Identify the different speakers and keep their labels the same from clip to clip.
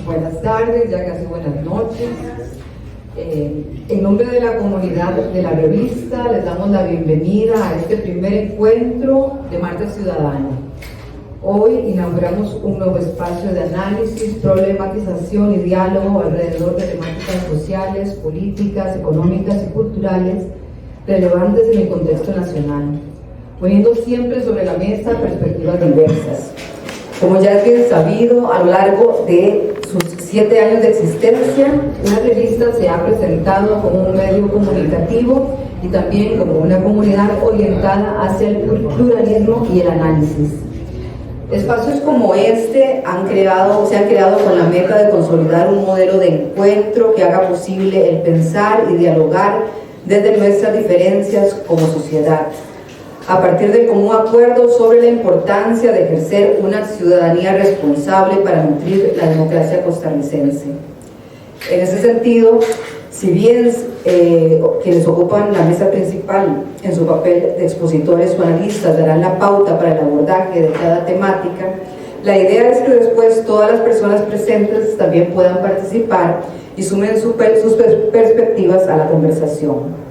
Speaker 1: Buenas tardes, ya casi buenas noches. En nombre de la comunidad de la revista, les damos la bienvenida a este primer encuentro de Martes Ciudadano. Hoy inauguramos un nuevo espacio de análisis, problematización y diálogo alrededor de temáticas sociales, políticas, económicas y culturales relevantes en el contexto nacional, poniendo siempre sobre la mesa perspectivas diversas. Como ya es bien sabido, a lo largo de sus 7 años de existencia, la revista se ha presentado como un medio comunicativo y también como una comunidad orientada hacia el pluralismo y el análisis. Espacios como este se han creado con la meta de consolidar un modelo de encuentro que haga posible el pensar y dialogar desde nuestras diferencias como sociedad, a partir del común acuerdo sobre la importancia de ejercer una ciudadanía responsable para nutrir la democracia costarricense. En ese sentido, si bien quienes ocupan la mesa principal en su papel de expositores o analistas darán la pauta para el abordaje de cada temática, la idea es que después todas las personas presentes también puedan participar y sumen sus perspectivas a la conversación.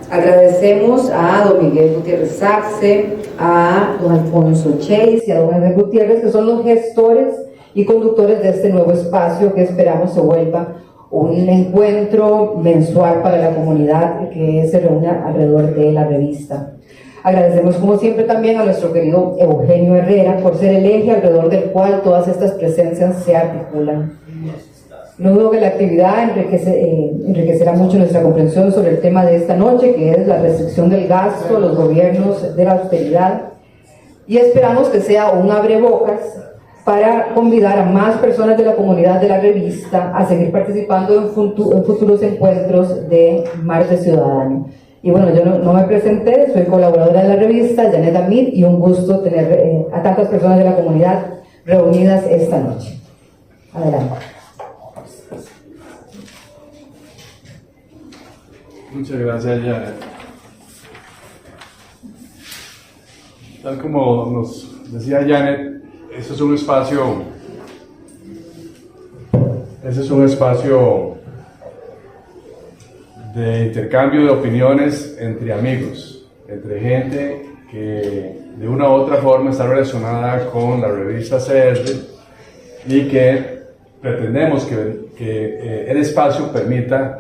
Speaker 1: Agradecemos a don Miguel Gutiérrez Saxe, a don Alfonso Chase y a don Edgar Gutiérrez, que son los gestores y conductores de este nuevo espacio que esperamos se vuelva un encuentro mensual para la comunidad que se reúne alrededor de la revista. Agradecemos como siempre también a nuestro querido Eugenio Herrera por ser el eje alrededor del cual todas estas presencias se articulan. No dudo que la actividad enriquecerá mucho nuestra comprensión sobre el tema de esta noche, que es la restricción del gasto, los gobiernos de la austeridad, y esperamos que sea un abrebocas para convidar a más personas de la comunidad de la revista a seguir participando en futuros encuentros de Martes Ciudadano. Y bueno, yo no me presenté, soy colaboradora de la revista, Janet Amir, y un gusto tener a tantas personas de la comunidad reunidas esta noche. Adelante.
Speaker 2: Muchas gracias, Janet. Tal como nos decía Janet, ese es un espacio de intercambio de opiniones entre amigos, entre gente que de una u otra forma está relacionada con la revista CR y que pretendemos que el espacio permita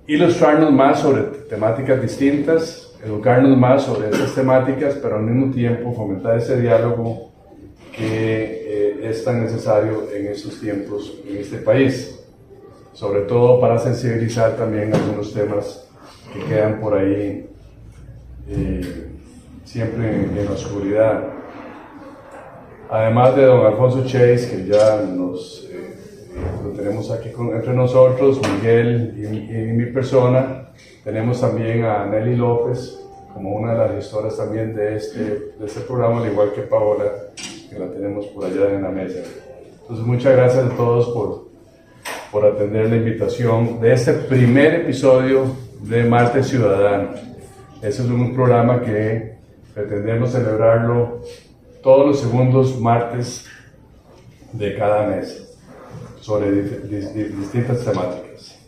Speaker 2: ilustrarnos más sobre temáticas distintas, educarnos más sobre esas temáticas, pero al mismo tiempo fomentar ese diálogo que es tan necesario en estos tiempos en este país, sobre todo para sensibilizar también algunos temas que quedan por ahí siempre en la oscuridad. Además de don Alfonso Chase, que ya lo tenemos aquí entre nosotros, Miguel y mi persona, tenemos también a Nelly López como una de las gestoras también de este programa, al igual que Paola, que la tenemos por allá en la mesa. Entonces, muchas gracias a todos por atender la invitación de este primer episodio de Martes Ciudadano. Este es un programa que pretendemos celebrarlo todos los segundos martes de cada mes, sobre distintas temáticas.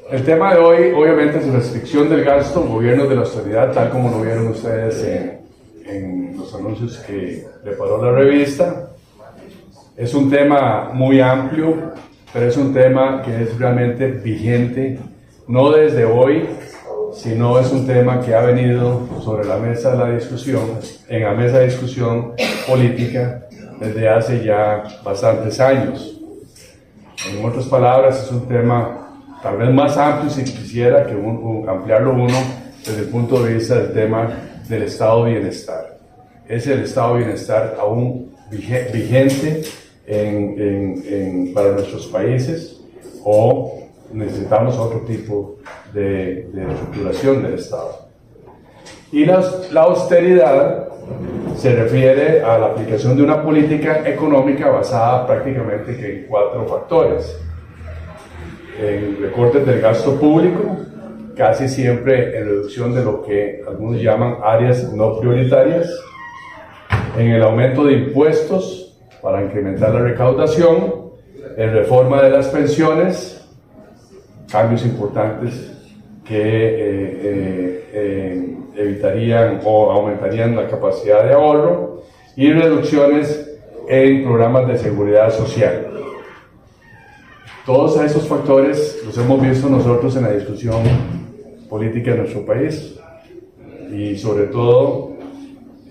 Speaker 2: El tema de hoy, obviamente, es restricción del gasto, gobiernos de la austeridad, tal como lo vieron ustedes en los anuncios que preparó la revista. Es un tema muy amplio, pero es un tema que es realmente vigente, no desde hoy, sino es un tema que ha venido sobre la mesa de la discusión, en la mesa de discusión política, desde hace ya bastantes años. En otras palabras, es un tema tal vez más amplio, si quisiera que ampliarlo uno desde el punto de vista del tema del estado de bienestar. ¿Es el estado de bienestar aún vigente para nuestros países o necesitamos otro tipo de estructuración del estado? Y la austeridad se refiere a la aplicación de una política económica basada prácticamente en 4 factores. En recortes del gasto público, casi siempre en reducción de lo que algunos llaman áreas no prioritarias, en el aumento de impuestos para incrementar la recaudación, en reforma de las pensiones, cambios importantes que evitarían o aumentarían la capacidad de ahorro, y reducciones en programas de seguridad social. Todos esos factores los hemos visto nosotros en la discusión política de nuestro país, y sobre todo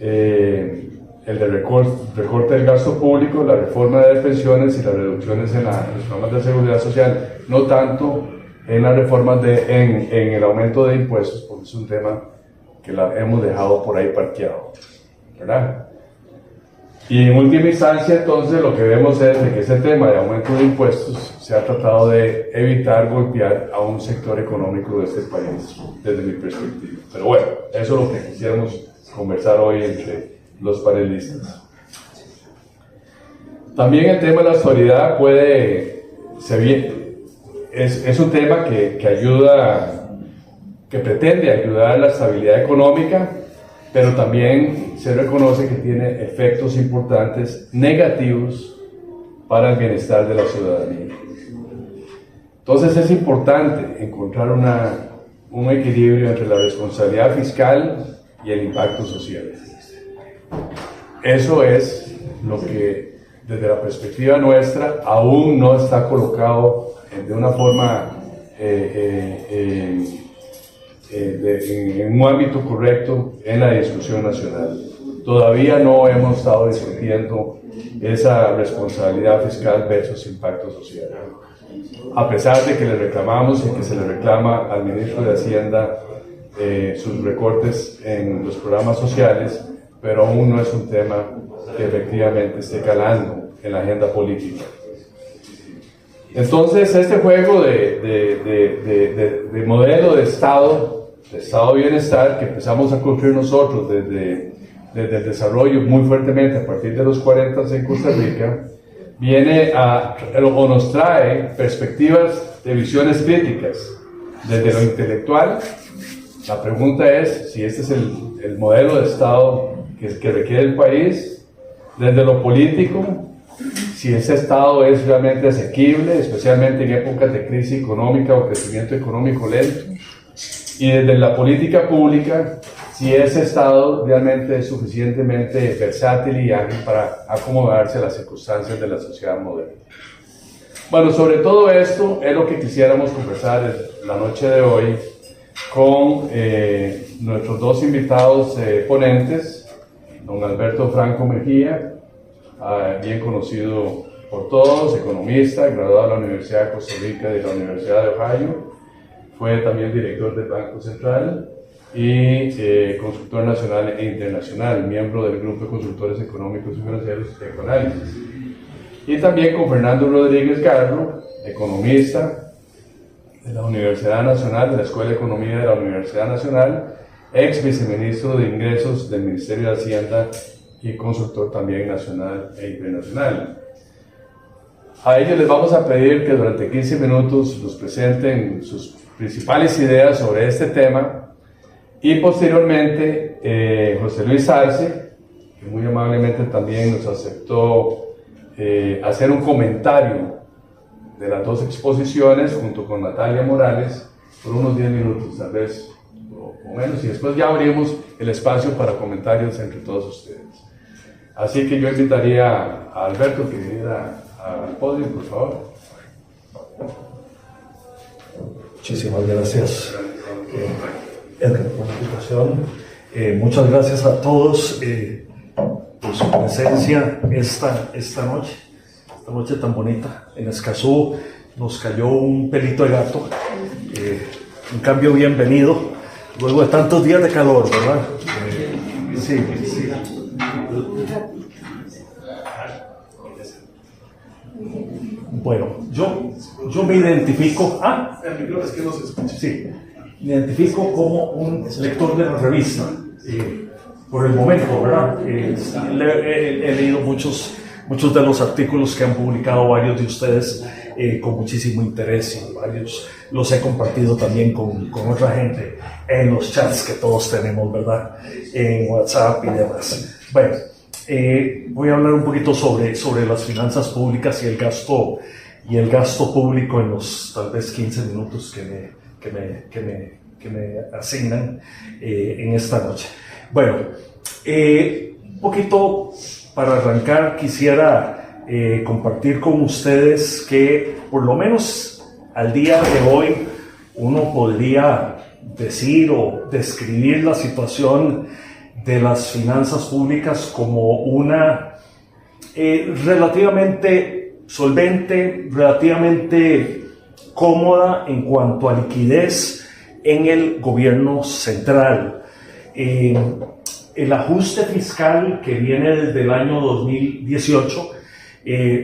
Speaker 2: el de recorte del gasto público, la reforma de las pensiones y las reducciones en los programas de seguridad social, no tanto en las reformas en el aumento de impuestos, porque es un tema que la hemos dejado por ahí parqueado, ¿verdad? Y en última instancia, entonces, lo que vemos es de que ese tema de aumento de impuestos se ha tratado de evitar golpear a un sector económico de este país, desde mi perspectiva. Pero bueno, eso es lo que quisiéramos conversar hoy entre los panelistas. También el tema de la austeridad es un tema que ayuda, que pretende ayudar a la estabilidad económica, pero también se reconoce que tiene efectos importantes negativos para el bienestar de la ciudadanía. Entonces es importante encontrar un equilibrio entre la responsabilidad fiscal y el impacto social. Eso es lo que, desde la perspectiva nuestra, aún no está colocado de una forma en un ámbito correcto en la discusión nacional. Todavía no hemos estado discutiendo esa responsabilidad fiscal versus impacto social, a pesar de que le reclamamos y que se le reclama al ministro de Hacienda sus recortes en los programas sociales, pero aún no es un tema que efectivamente esté calando en la agenda política. Entonces, este juego de modelo de Estado de bienestar que empezamos a construir nosotros desde el desarrollo muy fuertemente a partir de los 40 en Costa Rica, viene o nos trae perspectivas de visiones críticas desde lo intelectual. La pregunta es si este es el modelo de Estado que requiere el país. Desde lo político, si ese Estado es realmente asequible, especialmente en épocas de crisis económica o crecimiento económico lento. Y desde la política pública, si ese Estado realmente es suficientemente versátil y ágil para acomodarse a las circunstancias de la sociedad moderna. Bueno, sobre todo esto es lo que quisiéramos conversar la noche de hoy con nuestros dos invitados ponentes, don Alberto Franco Mejía, bien conocido por todos, economista, graduado de la Universidad de Costa Rica y de la Universidad de Ohio, fue también director del Banco Central y consultor nacional e internacional, miembro del Grupo de Consultores Económicos y Financieros Ecoanálisis. Y también con Fernando Rodríguez Garro, economista de la Universidad Nacional, de la Escuela de Economía de la Universidad Nacional, ex viceministro de Ingresos del Ministerio de Hacienda y consultor también nacional e internacional. A ellos les vamos a pedir que durante 15 minutos nos presenten sus principales ideas sobre este tema, y posteriormente José Luis Arce, que muy amablemente también nos aceptó hacer un comentario de las dos exposiciones junto con Natalia Morales por unos 10 minutos tal vez o menos, y después ya abrimos el espacio para comentarios entre todos ustedes. Así que yo invitaría a Alberto que viniera al podio, por favor.
Speaker 3: Muchísimas gracias, Edgar, por la invitación. Muchas gracias a todos por su presencia esta noche tan bonita. En Escazú nos cayó un pelito de gato, un cambio bienvenido, luego de tantos días de calor, ¿verdad? Sí. Bueno, yo me identifico. El micrófono es que no se escucha. Sí, me identifico como un lector de la revista, por el momento, ¿verdad? He leído muchos de los artículos que han publicado varios de ustedes con muchísimo interés, y varios los he compartido también con otra gente en los chats que todos tenemos, ¿verdad? En WhatsApp y demás. Bueno, voy a hablar un poquito sobre las finanzas públicas y el gasto público en los tal vez 15 minutos que me asignan en esta noche. Bueno, un poquito para arrancar quisiera compartir con ustedes que por lo menos al día de hoy uno podría decir o describir la situación de las finanzas públicas como una relativamente solvente, relativamente cómoda en cuanto a liquidez en el gobierno central. El ajuste fiscal que viene desde el año 2018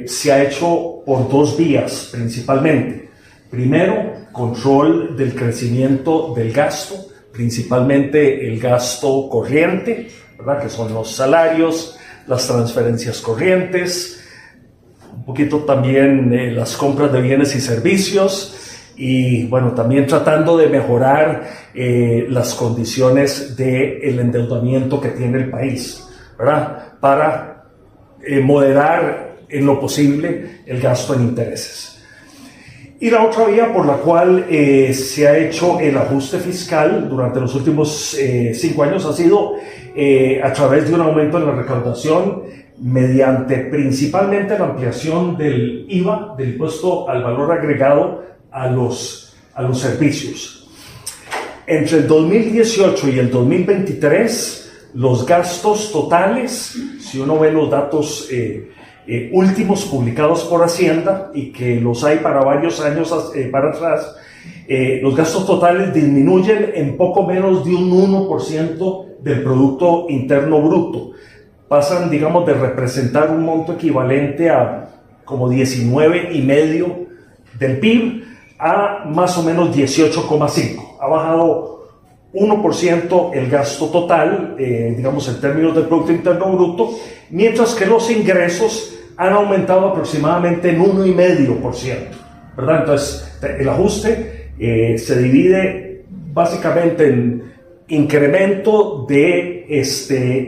Speaker 3: se ha hecho por dos vías principalmente. Primero, control del crecimiento del gasto, principalmente el gasto corriente, ¿verdad? Que son los salarios, las transferencias corrientes, un poquito también las compras de bienes y servicios, y bueno, también tratando de mejorar las condiciones del endeudamiento que tiene el país, ¿verdad? Para moderar en lo posible el gasto en intereses. Y la otra vía por la cual se ha hecho el ajuste fiscal durante los últimos 5 años ha sido a través de un aumento en la recaudación mediante principalmente la ampliación del IVA, del impuesto al valor agregado a los servicios. Entre el 2018 y el 2023, los gastos totales, si uno ve los datos últimos publicados por Hacienda, y que los hay para varios años para atrás, los gastos totales disminuyen en poco menos de un 1% del Producto Interno Bruto. Pasan, digamos, de representar un monto equivalente a como 19,5% del PIB a más o menos 18,5%. Ha bajado 1% el gasto total, digamos, en términos del Producto Interno Bruto, mientras que los ingresos han aumentado aproximadamente en 1,5%, ¿verdad? Entonces, el ajuste se divide básicamente en incremento de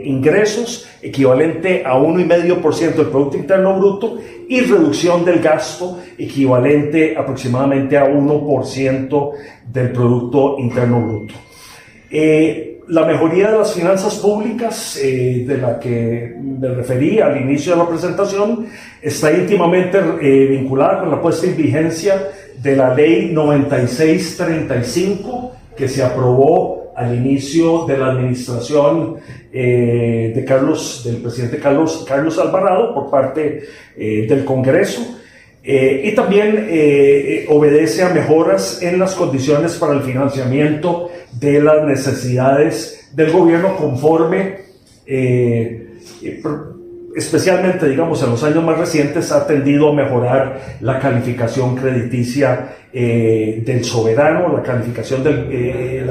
Speaker 3: ingresos equivalente a 1,5% del Producto Interno Bruto y reducción del gasto equivalente aproximadamente a 1% del Producto Interno Bruto. La mejoría de las finanzas públicas, de la que me referí al inicio de la presentación, está íntimamente vinculada con la puesta en vigencia de la Ley 9635, que se aprobó al inicio de la administración del presidente Carlos Alvarado por parte del Congreso, y también obedece a mejoras en las condiciones para el financiamiento de las necesidades del gobierno conforme, especialmente, digamos, en los años más recientes, ha tendido a mejorar la calificación crediticia del soberano, la calificación del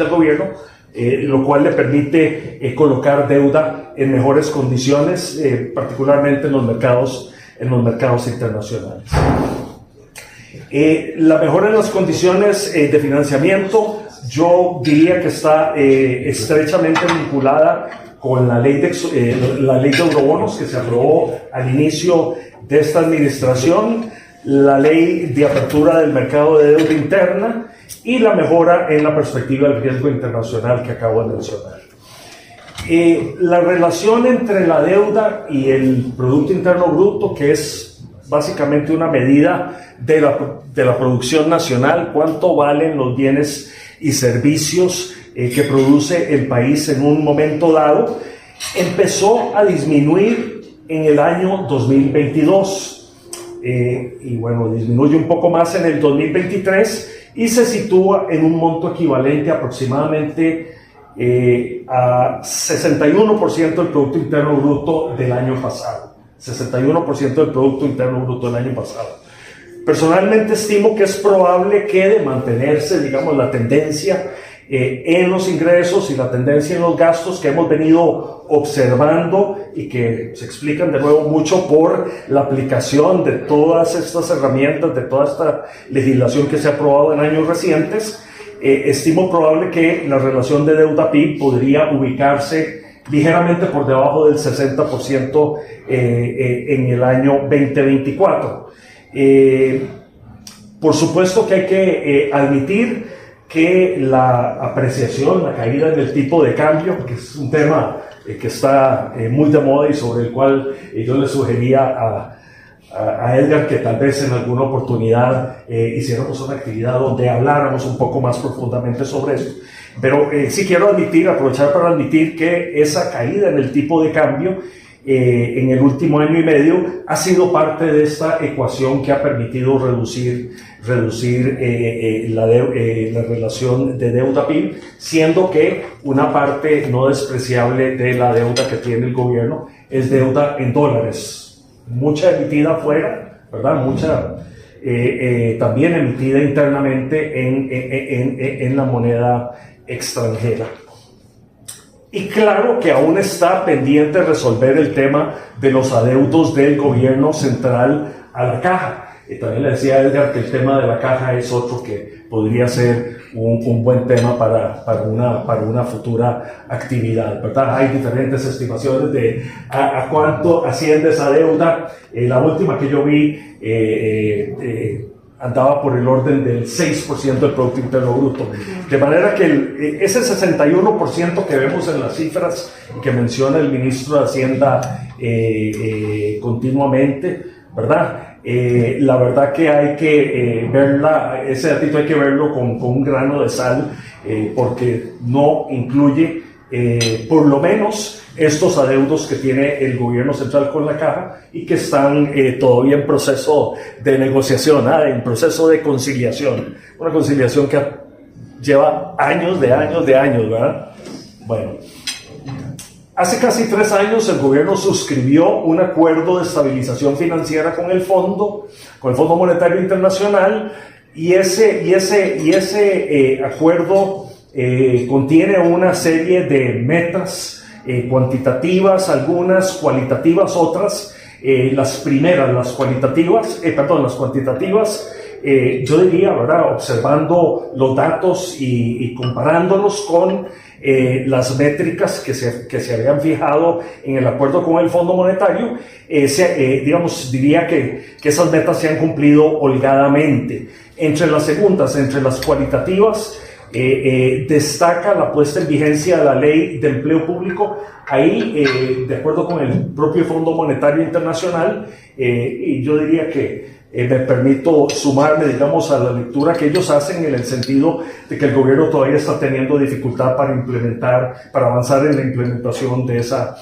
Speaker 3: gobierno, lo cual le permite colocar deuda en mejores condiciones, particularmente en los mercados internacionales. La mejora en las condiciones de financiamiento, yo diría que está estrechamente vinculada con la ley de eurobonos que se aprobó al inicio de esta administración, la ley de apertura del mercado de deuda interna y la mejora en la perspectiva del riesgo internacional que acabo de mencionar. La relación entre la deuda y el Producto Interno Bruto, que es básicamente una medida de la producción nacional, cuánto valen los bienes y servicios que produce el país en un momento dado, empezó a disminuir en el año 2022 y bueno, disminuye un poco más en el 2023 y se sitúa en un monto equivalente aproximadamente a 61% del Producto Interno Bruto del año pasado. 61% del Producto Interno Bruto del año pasado. Personalmente estimo que es probable que, de mantenerse, digamos, la tendencia en los ingresos y la tendencia en los gastos que hemos venido observando y que se explican de nuevo mucho por la aplicación de todas estas herramientas, de toda esta legislación que se ha aprobado en años recientes, estimo probable que la relación de deuda-PIB podría ubicarse ligeramente por debajo del 60% en el año 2024. Por supuesto que hay que admitir que la apreciación, la caída en el tipo de cambio, que es un tema que está muy de moda y sobre el cual yo le sugería a Edgar que tal vez en alguna oportunidad hiciéramos una actividad donde habláramos un poco más profundamente sobre eso. Pero sí quiero aprovechar para admitir que esa caída en el tipo de cambio en el último año y medio ha sido parte de esta ecuación que ha permitido reducir la relación de deuda-PIB, siendo que una parte no despreciable de la deuda que tiene el gobierno es deuda en dólares, mucha emitida afuera, ¿verdad? Mucha también emitida internamente en la moneda extranjera. Y claro que aún está pendiente resolver el tema de los adeudos del gobierno central a la caja. También le decía a Edgar que el tema de la caja es otro que podría ser un buen tema para una futura actividad, ¿verdad? Hay diferentes estimaciones de a cuánto asciende esa deuda. La última que yo vi andaba por el orden del 6% del Producto Interno Bruto. De manera que ese 61% que vemos en las cifras y que menciona el ministro de Hacienda continuamente, ¿verdad? La verdad que hay que verla, ese datito hay que verlo con un grano de sal, porque no incluye por lo menos estos adeudos que tiene el gobierno central con la caja y que están todavía en proceso de negociación, en proceso de conciliación, una conciliación que lleva años, ¿verdad? Bueno, hace casi 3 años el gobierno suscribió un acuerdo de estabilización financiera con el Fondo Monetario Internacional, y ese acuerdo contiene una serie de metas cuantitativas, algunas cualitativas, otras. Las cuantitativas, yo diría, ¿verdad? Observando los datos y comparándolos con las métricas que se habían fijado en el acuerdo con el Fondo Monetario, diría que esas metas se han cumplido holgadamente. Entre las cualitativas, destaca la puesta en vigencia de la Ley de Empleo Público. Ahí, de acuerdo con el propio Fondo Monetario Internacional, y yo diría que me permito sumarme, digamos, a la lectura que ellos hacen, en el sentido de que el gobierno todavía está teniendo dificultad para avanzar en la implementación de esa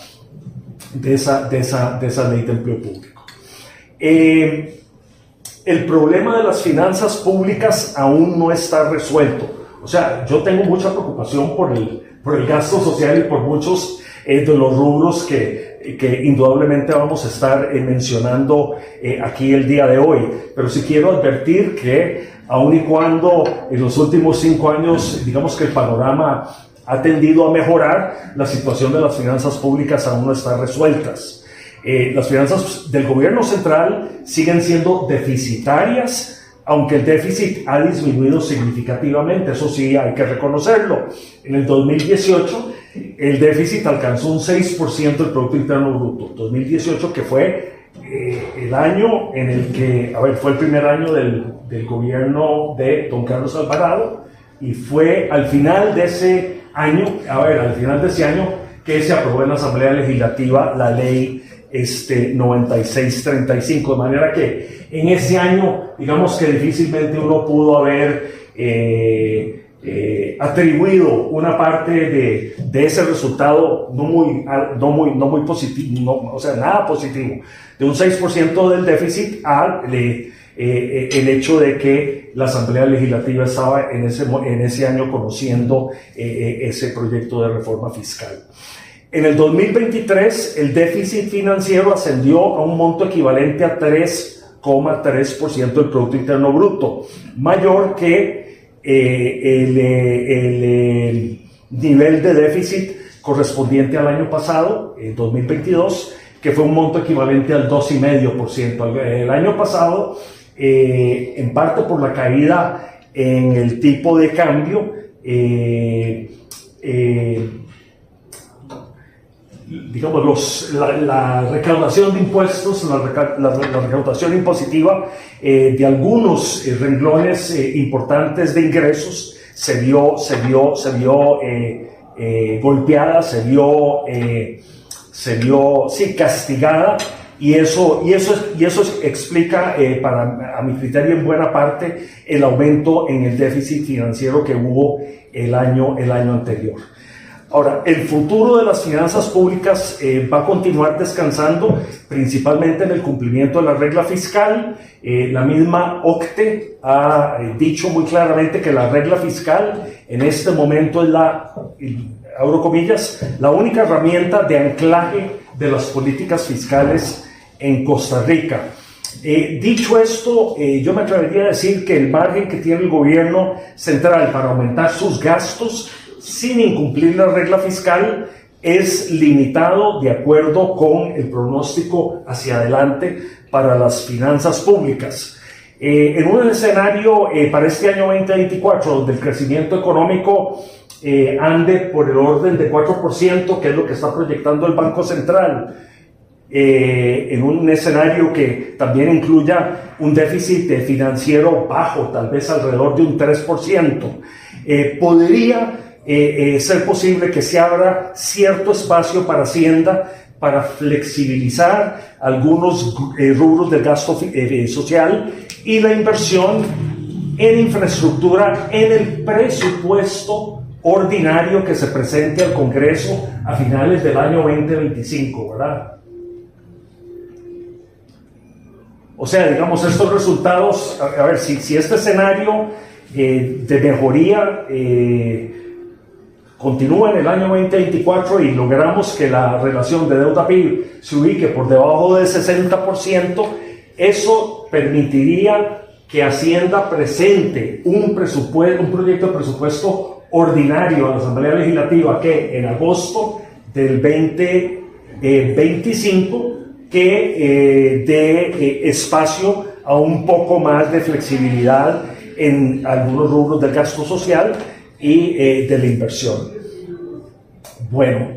Speaker 3: Ley de Empleo Público. El problema de las finanzas públicas aún no está resuelto. O sea, yo tengo mucha preocupación por el gasto social y por muchos de los rubros que indudablemente vamos a estar mencionando aquí el día de hoy. Pero sí quiero advertir que aun y cuando en los últimos 5 años, digamos que el panorama ha tendido a mejorar, la situación de las finanzas públicas aún no está resueltas. Las finanzas del gobierno central siguen siendo deficitarias, aunque el déficit ha disminuido significativamente, eso sí hay que reconocerlo. En el 2018 el déficit alcanzó un 6% del Producto Interno Bruto. 2018, que fue el año en el que, fue el primer año del gobierno de don Carlos Alvarado, y fue al final de ese año, que se aprobó en la Asamblea Legislativa la ley 9635, de manera que en ese año, digamos que difícilmente uno pudo haber atribuido una parte de ese resultado no muy positivo, o sea, nada positivo, de un 6% del déficit el hecho de que la Asamblea Legislativa estaba en ese año conociendo ese proyecto de reforma fiscal. En el 2023, el déficit financiero ascendió a un monto equivalente a 3,3% del Producto Interno Bruto, mayor que el nivel de déficit correspondiente al año pasado, en 2022, que fue un monto equivalente al 2,5%. El año pasado, en parte por la caída en el tipo de cambio, digamos, la recaudación de impuestos, la recaudación impositiva de algunos renglones importantes de ingresos se vio golpeada, se vio castigada, y eso explica, a mi criterio, en buena parte, el aumento en el déficit financiero que hubo el año anterior. Ahora, el futuro de las finanzas públicas va a continuar descansando principalmente en el cumplimiento de la regla fiscal. La misma OCDE ha dicho muy claramente que la regla fiscal en este momento es abro comillas, la única herramienta de anclaje de las políticas fiscales en Costa Rica. Dicho esto, yo me atrevería a decir que el margen que tiene el gobierno central para aumentar sus gastos sin incumplir la regla fiscal es limitado de acuerdo con el pronóstico hacia adelante para las finanzas públicas. En un escenario para este año 2024 donde el crecimiento económico ande por el orden de 4%, que es lo que está proyectando el Banco Central, en un escenario que también incluya un déficit financiero bajo, tal vez alrededor de un 3%, podría ser posible que se abra cierto espacio para Hacienda para flexibilizar algunos rubros del gasto social y la inversión en infraestructura en el presupuesto ordinario que se presente al Congreso a finales del año 2025, ¿verdad? O sea, digamos, estos resultados, a ver, si este escenario de mejoría continúa en el año 2024 y logramos que la relación de deuda-PIB se ubique por debajo del 60%, eso permitiría que Hacienda presente un proyecto de presupuesto ordinario a la Asamblea Legislativa que en agosto del 2025 que dé espacio a un poco más de flexibilidad en algunos rubros del gasto social y de la inversión. Bueno,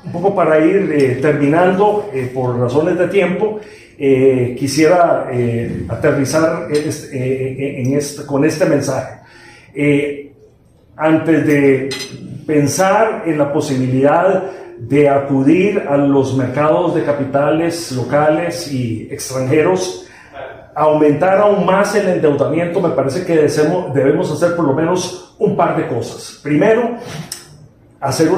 Speaker 3: un poco para ir terminando, por razones de tiempo, quisiera aterrizar con este mensaje. Antes de pensar en la posibilidad de acudir a los mercados de capitales locales y extranjeros, aumentar aún más el endeudamiento, me parece que debemos hacer por lo menos un par de cosas. Primero, hacer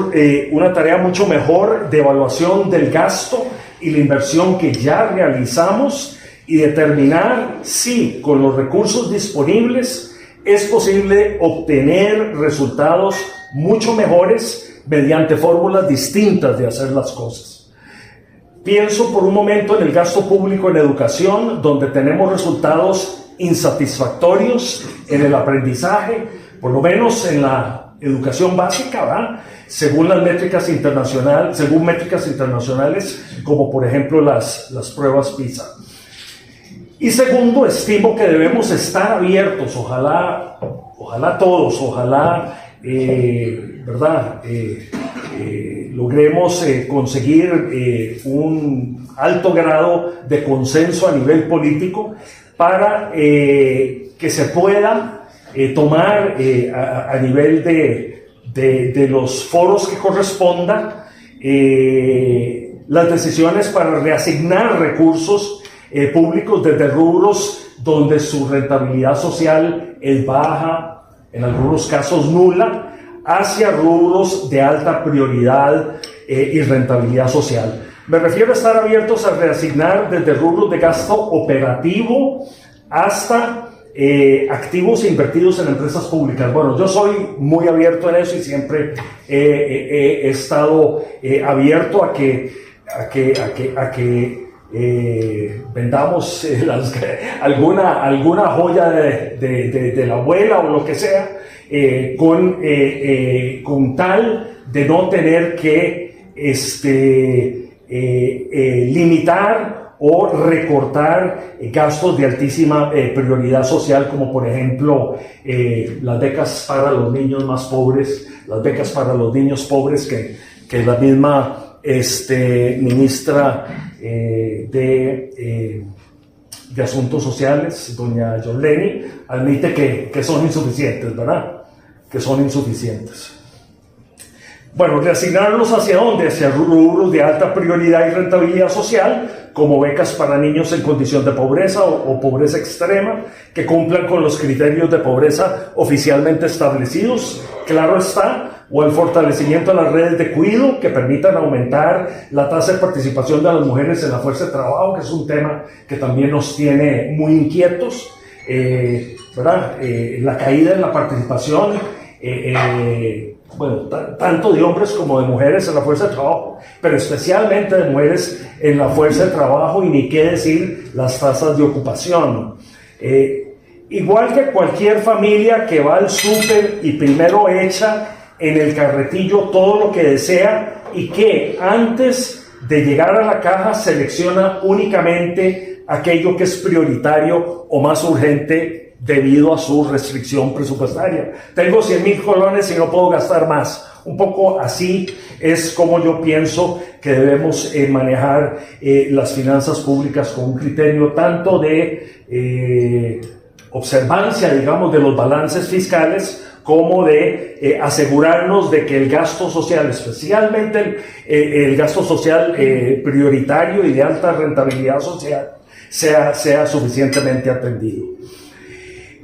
Speaker 3: una tarea mucho mejor de evaluación del gasto y la inversión que ya realizamos y determinar si con los recursos disponibles es posible obtener resultados mucho mejores mediante fórmulas distintas de hacer las cosas. Pienso por un momento en el gasto público en educación, donde tenemos resultados insatisfactorios en el aprendizaje, por lo menos en la educación básica, ¿verdad? Según métricas internacionales, como por ejemplo las pruebas PISA. Y segundo, estimo que debemos estar abiertos, ojalá todos, ¿verdad? Logremos conseguir un alto grado de consenso a nivel político para que se pueda tomar a nivel de los foros que corresponda las decisiones para reasignar recursos públicos desde rubros donde su rentabilidad social es baja, en algunos casos nula, hacia rubros de alta prioridad y rentabilidad social. Me refiero a estar abiertos a reasignar desde rubros de gasto operativo hasta activos invertidos en empresas públicas. Bueno, yo soy muy abierto en eso y siempre he estado abierto a que vendamos alguna joya de la abuela o lo que sea, con tal de no tener que limitar o recortar gastos de altísima prioridad social, como por ejemplo las becas para los niños más pobres, las becas para los niños pobres que la misma ministra de Asuntos Sociales, doña Yoleni, admite que son insuficientes, ¿verdad? Que son insuficientes. Bueno, reasignarlos ¿hacia dónde? Hacia rubros de alta prioridad y rentabilidad social, como becas para niños en condición de pobreza o pobreza extrema, que cumplan con los criterios de pobreza oficialmente establecidos, claro está, o el fortalecimiento de las redes de cuidado que permitan aumentar la tasa de participación de las mujeres en la fuerza de trabajo, que es un tema que también nos tiene muy inquietos, ¿verdad? La caída en la participación, bueno, tanto de hombres como de mujeres en la fuerza de trabajo, pero especialmente de mujeres en la fuerza de trabajo, y ni qué decir las tasas de ocupación. Igual que cualquier familia que va al súper y primero echa en el carretillo todo lo que desea y que antes de llegar a la caja selecciona únicamente aquello que es prioritario o más urgente debido a su restricción presupuestaria. Tengo 100,000 colones y no puedo gastar más. Un poco así es como yo pienso que debemos manejar las finanzas públicas, con un criterio tanto de observancia, digamos, de los balances fiscales, como de asegurarnos de que el gasto social, especialmente el gasto social prioritario y de alta rentabilidad social, sea suficientemente atendido.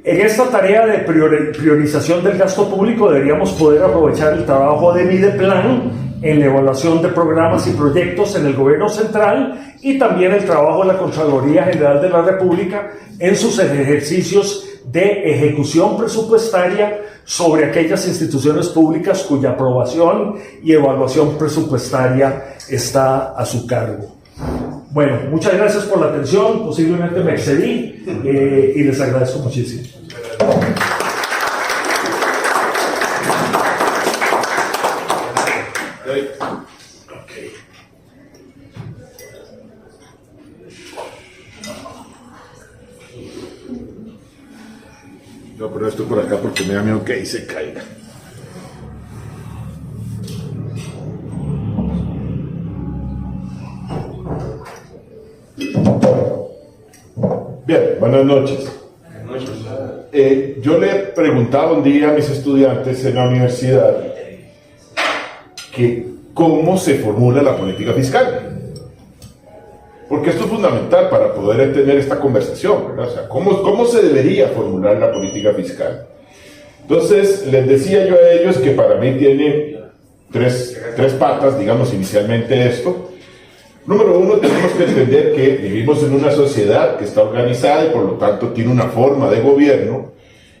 Speaker 3: En esta tarea de priorización del gasto público deberíamos poder aprovechar el trabajo de Mideplan en la evaluación de programas y proyectos en el gobierno central, y también el trabajo de la Contraloría General de la República en sus ejercicios de ejecución presupuestaria sobre aquellas instituciones públicas cuya aprobación y evaluación presupuestaria está a su cargo. Bueno, muchas gracias por la atención, posiblemente me excedí y les agradezco muchísimo.
Speaker 4: Yo pongo esto por acá porque me da miedo que ahí se caiga. Bien, buenas noches. Yo le preguntaba un día a mis estudiantes en la universidad que cómo se formula la política fiscal. Porque esto es fundamental para poder entender esta conversación, ¿verdad? O sea, ¿cómo se debería formular la política fiscal? Entonces, les decía yo a ellos que para mí tiene tres patas, digamos, inicialmente esto. Número uno, tenemos que entender que vivimos en una sociedad que está organizada y por lo tanto tiene una forma de gobierno,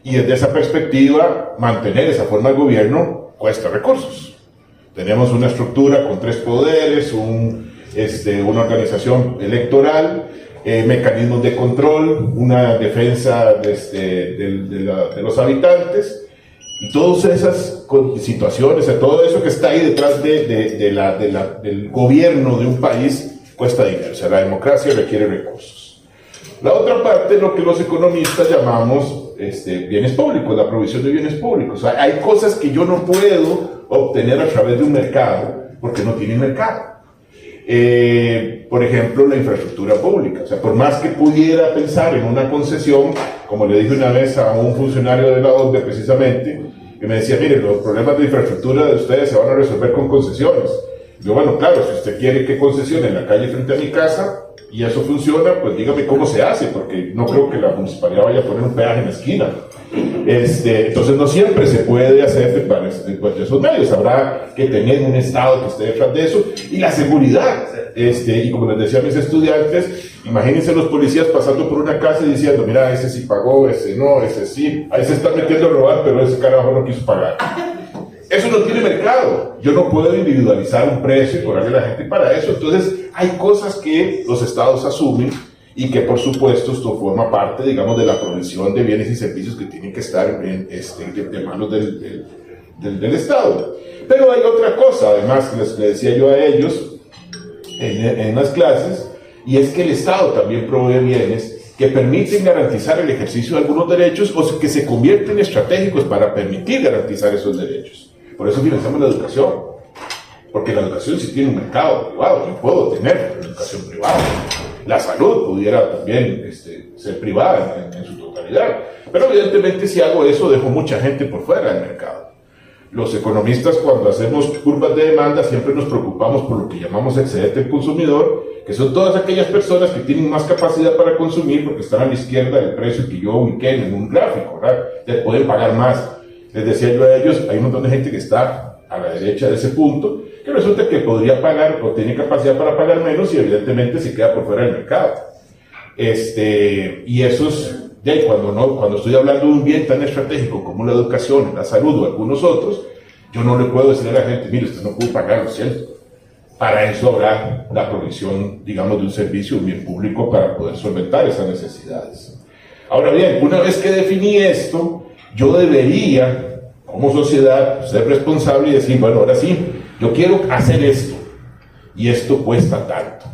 Speaker 4: y desde esa perspectiva, mantener esa forma de gobierno cuesta recursos. Tenemos una estructura con 3 poderes, una organización electoral, mecanismos de control, una defensa de los habitantes, y todas esas situaciones, todo eso que está ahí detrás del gobierno de un país cuesta dinero. O sea, la democracia requiere recursos. La otra parte es lo que los economistas llamamos bienes públicos, la provisión de bienes públicos. O sea, hay cosas que yo no puedo obtener a través de un mercado porque no tienen mercado. Por ejemplo, la infraestructura pública. O sea, por más que pudiera pensar en una concesión, como le dije una vez a un funcionario de la OCDE precisamente, que me decía, mire, los problemas de infraestructura de ustedes se van a resolver con concesiones. Y yo, bueno, claro, si usted quiere que concesione en la calle frente a mi casa y eso funciona, pues dígame cómo se hace, porque no creo que la municipalidad vaya a poner un peaje en la esquina. Entonces no siempre se puede hacer de esos medios, habrá que tener un Estado que esté detrás de eso, y la seguridad, y como les decía a mis estudiantes, imagínense los policías pasando por una casa y diciendo, mira, ese sí pagó, ese no, ese sí, ahí se está metiendo a robar, pero ese carajo no quiso pagar. Eso no tiene mercado. Yo no puedo individualizar un precio y cobrarle a la gente para eso. Entonces hay cosas que los estados asumen y que por supuesto esto forma parte, digamos, de la provisión de bienes y servicios que tienen que estar de manos del Estado. Pero hay otra cosa, además, que les decía yo a ellos en las clases, y es que el Estado también provee bienes que permiten garantizar el ejercicio de algunos derechos o que se convierten estratégicos para permitir garantizar esos derechos. Por eso financiamos la educación. porque la educación sí tiene un mercado privado, yo puedo tener educación privada. La salud pudiera también ser privada en su totalidad, pero evidentemente si hago eso dejo mucha gente por fuera del mercado. Los economistas, cuando hacemos curvas de demanda, siempre nos preocupamos por lo que llamamos excedente del consumidor, que son todas aquellas personas que tienen más capacidad para consumir porque están a la izquierda del precio que yo ubiqué en un gráfico, ¿verdad? Les pueden pagar más. Les decía yo a ellos, hay un montón de gente que está a la derecha de ese punto, que resulta que podría pagar o tiene capacidad para pagar menos y evidentemente se queda por fuera del mercado. Y esos, cuando estoy hablando de un bien tan estratégico como la educación, la salud o algunos otros, yo no le puedo decir a la gente, mire, usted no puede pagar, lo siento. Para eso habrá la provisión, digamos, de un servicio, un bien público para poder solventar esas necesidades. Ahora bien, una vez que definí esto, yo debería, como sociedad, ser responsable y decir, bueno, ahora sí, yo quiero hacer esto, y esto cuesta tanto.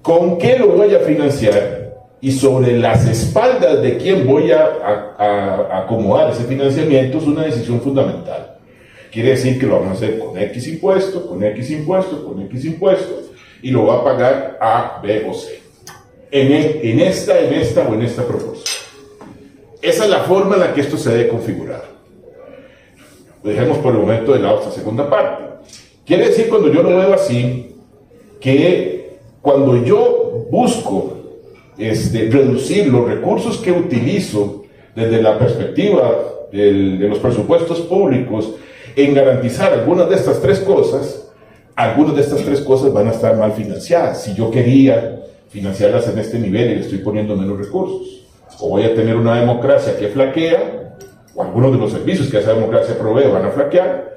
Speaker 4: ¿Con qué lo voy a financiar? Y sobre las espaldas de quién voy a acomodar ese financiamiento es una decisión fundamental. Quiere decir que lo vamos a hacer con X impuesto, con X impuesto, con X impuesto, y lo va a pagar A, B o C. En esta o en esta proporción. Esa es la forma en la que esto se debe configurar. Lo dejemos por el momento de lado esta segunda parte. Quiere decir, cuando yo lo veo así, que cuando yo busco reducir los recursos que utilizo desde la perspectiva de los presupuestos públicos en garantizar algunas de estas tres cosas van a estar mal financiadas. Si yo quería financiarlas en este nivel y le estoy poniendo menos recursos, o voy a tener una democracia que flaquea, o algunos de los servicios que esa democracia provee van a flaquear,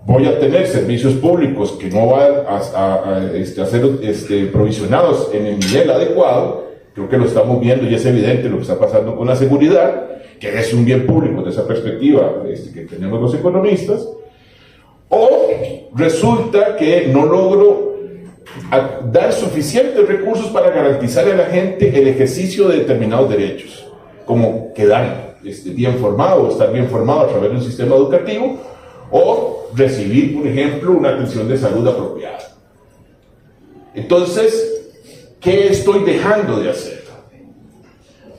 Speaker 4: voy a tener servicios públicos que no van a ser provisionados en el nivel adecuado. Creo que lo estamos viendo y es evidente lo que está pasando con la seguridad, que es un bien público desde esa perspectiva que tenemos los economistas, o resulta que no logro dar suficientes recursos para garantizar a la gente el ejercicio de determinados derechos, como quedar bien formado o estar bien formado a través de un sistema educativo, o recibir, por ejemplo, una atención de salud apropiada. Entonces, ¿qué estoy dejando de hacer?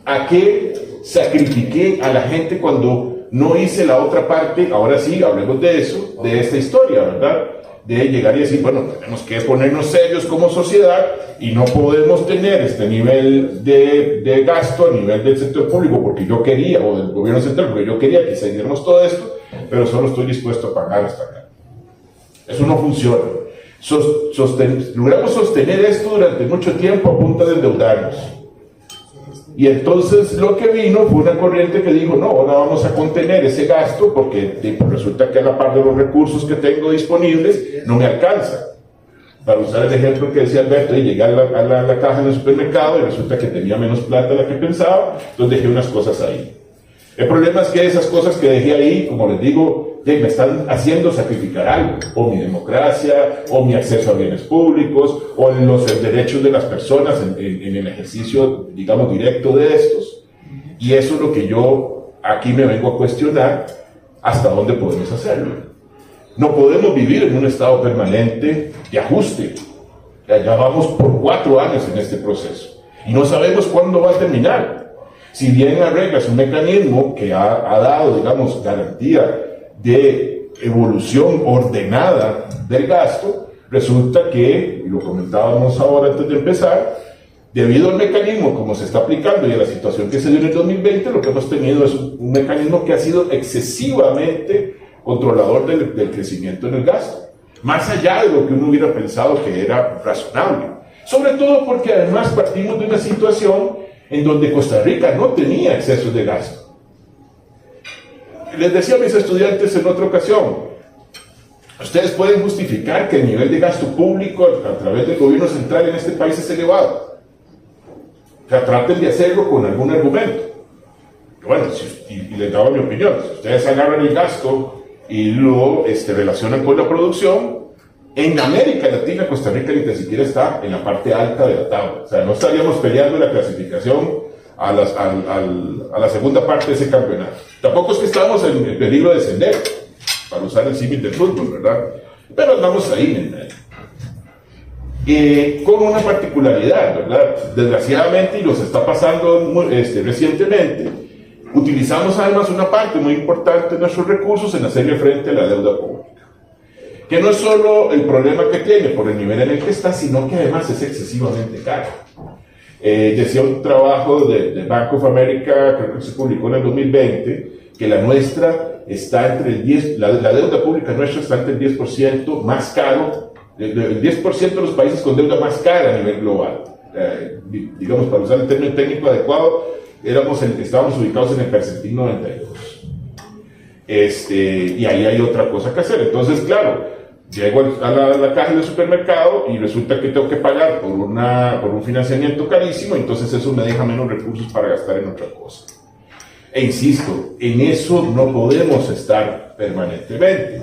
Speaker 4: ¿A qué sacrifiqué a la gente cuando no hice la otra parte? Ahora sí, hablemos de eso, de esta historia, ¿verdad? De llegar y decir, bueno, tenemos que ponernos serios como sociedad y no podemos tener este nivel de gasto a nivel del sector público porque yo quería, o del gobierno central, porque yo quería que siguiéramos todo esto, pero solo estoy dispuesto a pagar hasta acá. Eso no funciona. Logramos sostener esto durante mucho tiempo a punta de endeudarnos. Y entonces lo que vino fue una corriente que dijo, no, ahora vamos a contener ese gasto porque resulta que a la par de los recursos que tengo disponibles no me alcanza. Para usar el ejemplo que decía Alberto, llegué a la caja en el supermercado y resulta que tenía menos plata de la que pensaba, entonces dejé unas cosas ahí. El problema es que esas cosas que dejé ahí, como les digo, me están haciendo sacrificar algo, o mi democracia, o mi acceso a bienes públicos, o los derechos de las personas en el ejercicio, digamos, directo de estos. Y eso es lo que yo aquí me vengo a cuestionar, hasta dónde podemos hacerlo. No podemos vivir en un estado permanente de ajuste. Ya vamos por 4 años en este proceso, y no sabemos cuándo va a terminar. Si bien arreglas un mecanismo que ha dado, digamos, garantía de evolución ordenada del gasto, resulta que, y lo comentábamos ahora antes de empezar, debido al mecanismo como se está aplicando y a la situación que se dio en el 2020, lo que hemos tenido es un mecanismo que ha sido excesivamente controlador del crecimiento en el gasto, más allá de lo que uno hubiera pensado que era razonable. Sobre todo porque además partimos de una situación en donde Costa Rica no tenía excesos de gasto. Les decía a mis estudiantes en otra ocasión, ustedes pueden justificar que el nivel de gasto público a través del gobierno central en este país es elevado. O sea, traten de hacerlo con algún argumento. Bueno, y les daba mi opinión, si ustedes agarran el gasto y lo relacionan con la producción, en América Latina, Costa Rica ni siquiera está en la parte alta de la tabla. O sea, no estaríamos peleando la clasificación a la segunda parte de ese campeonato. Tampoco es que estamos en peligro de descender, para usar el símil del fútbol, ¿verdad? pero andamos ahí en el medio. Con una particularidad, ¿verdad? Desgraciadamente, y nos está pasando recientemente, utilizamos además una parte muy importante de nuestros recursos en hacerle frente a la deuda pública. Que no es solo el problema que tiene por el nivel en el que está, sino que además es excesivamente caro. Decía un trabajo de Bank of America, creo que se publicó en el 2020, que la nuestra está entre el 10%, la deuda pública nuestra está entre el 10% más caro, el 10% de los países con deuda más cara a nivel global. Digamos, para usar el término técnico adecuado, estábamos ubicados en el percentil 92. Y ahí hay otra cosa que hacer. Entonces, claro, llego a la caja del supermercado y resulta que tengo que pagar por un financiamiento carísimo, entonces eso me deja menos recursos para gastar en otra cosa. E insisto, en eso no podemos estar permanentemente.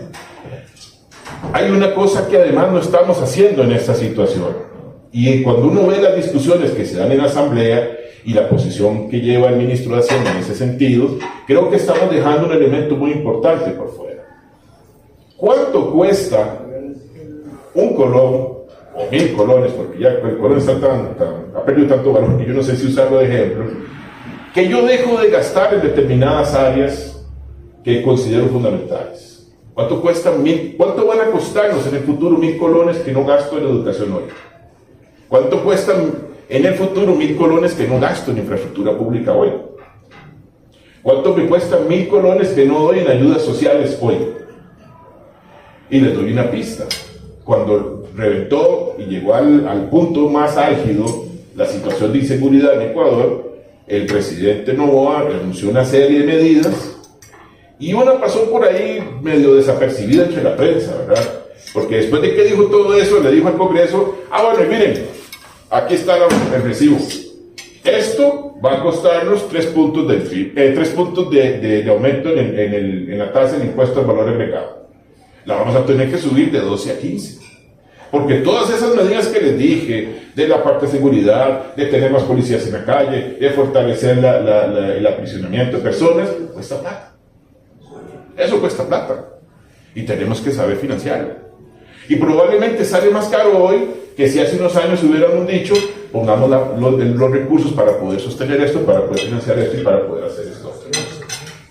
Speaker 4: Hay una cosa que además no estamos haciendo en esta situación, y cuando uno ve las discusiones que se dan en la Asamblea y la posición que lleva el ministro de Hacienda en ese sentido, creo que estamos dejando un elemento muy importante por fuera. ¿Cuánto cuesta un colón, o 1000 colones, porque ya el colón está ha perdido tanto valor que yo no sé si usarlo de ejemplo, que yo dejo de gastar en determinadas áreas que considero fundamentales? ¿Cuánto van a costarnos en el futuro 1000 colones que no gasto en educación hoy? ¿Cuánto cuestan en el futuro 1000 colones que no gasto en infraestructura pública hoy? ¿Cuánto me cuestan 1000 colones que no doy en ayudas sociales hoy? Y les doy una pista. Cuando reventó y llegó al punto más álgido la situación de inseguridad en Ecuador, el presidente Noboa anunció una serie de medidas y una pasó por ahí medio desapercibida entre la prensa, ¿verdad? Porque después de que dijo todo eso, le dijo al Congreso, bueno, miren, aquí está el recibo. Esto va a costarnos 3 puntos de aumento en la tasa del impuesto al valor agregado. La vamos a tener que subir de 12 a 15. Porque todas esas medidas que les dije, de la parte de seguridad, de tener más policías en la calle, de fortalecer el aprisionamiento de personas, cuesta plata. Eso cuesta plata. Y tenemos que saber financiarlo. Y probablemente sale más caro hoy que si hace unos años hubiéramos dicho, pongamos los recursos para poder sostener esto, para poder financiar esto y para poder hacer esto.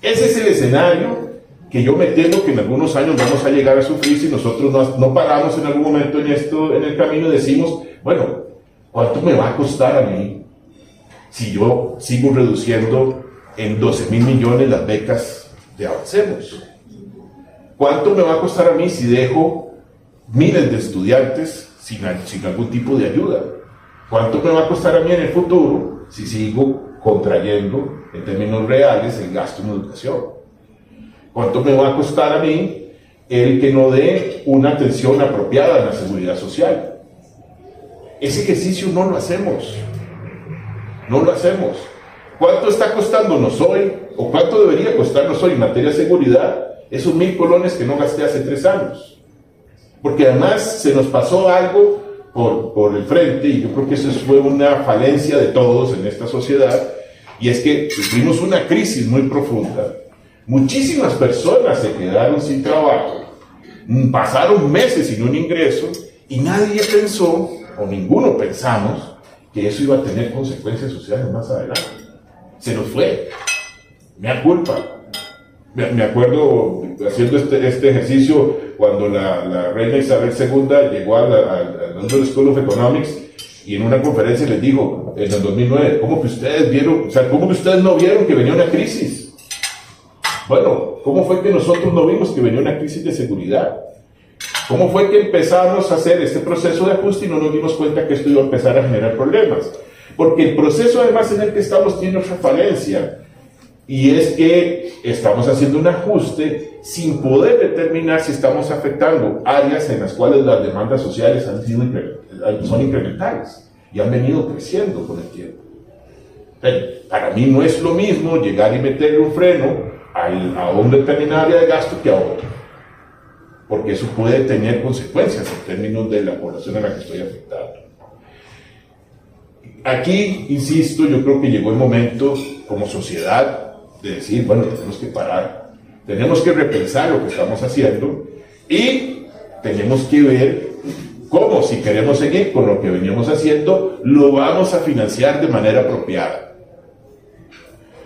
Speaker 4: Ese es el escenario que yo me temo que en algunos años vamos a llegar a sufrir si nosotros no paramos en algún momento en el camino y decimos, bueno, ¿cuánto me va a costar a mí si yo sigo reduciendo en 12.000 millones las becas de Avancemos? ¿Cuánto me va a costar a mí si dejo miles de estudiantes sin algún tipo de ayuda? ¿Cuánto me va a costar a mí en el futuro si sigo contrayendo en términos reales el gasto en educación? ¿Cuánto me va a costar a mí el que no dé una atención apropiada a la seguridad social? Ese ejercicio no lo hacemos. No lo hacemos. ¿Cuánto está costándonos hoy, o cuánto debería costarnos hoy en materia de seguridad, esos 1000 colones que no gasté hace 3 años? Porque además se nos pasó algo por el frente, y yo creo que eso fue una falencia de todos en esta sociedad, y es que tuvimos una crisis muy profunda. Muchísimas personas se quedaron sin trabajo, pasaron meses sin un ingreso, y nadie pensó, o ninguno pensamos, que eso iba a tener consecuencias sociales más adelante. Se nos fue. Me da culpa. Me acuerdo haciendo este ejercicio cuando la reina Isabel II llegó a la London School of Economics, y en una conferencia les dijo en el 2009, ¿cómo que ustedes no vieron que venía una crisis? Bueno, ¿cómo fue que nosotros no vimos que venía una crisis de seguridad? ¿Cómo fue que empezamos a hacer este proceso de ajuste y no nos dimos cuenta que esto iba a empezar a generar problemas? Porque el proceso además en el que estamos tiene otra falencia, y es que estamos haciendo un ajuste sin poder determinar si estamos afectando áreas en las cuales las demandas sociales son incrementales y han venido creciendo con el tiempo. Para mí no es lo mismo llegar y meterle un freno a un determinado área de gasto que a otro, porque eso puede tener consecuencias en términos de la población a la que estoy afectando. Aquí, insisto, yo creo que llegó el momento como sociedad de decir, bueno, tenemos que parar, tenemos que repensar lo que estamos haciendo, y tenemos que ver cómo, si queremos seguir con lo que veníamos haciendo, lo vamos a financiar de manera apropiada.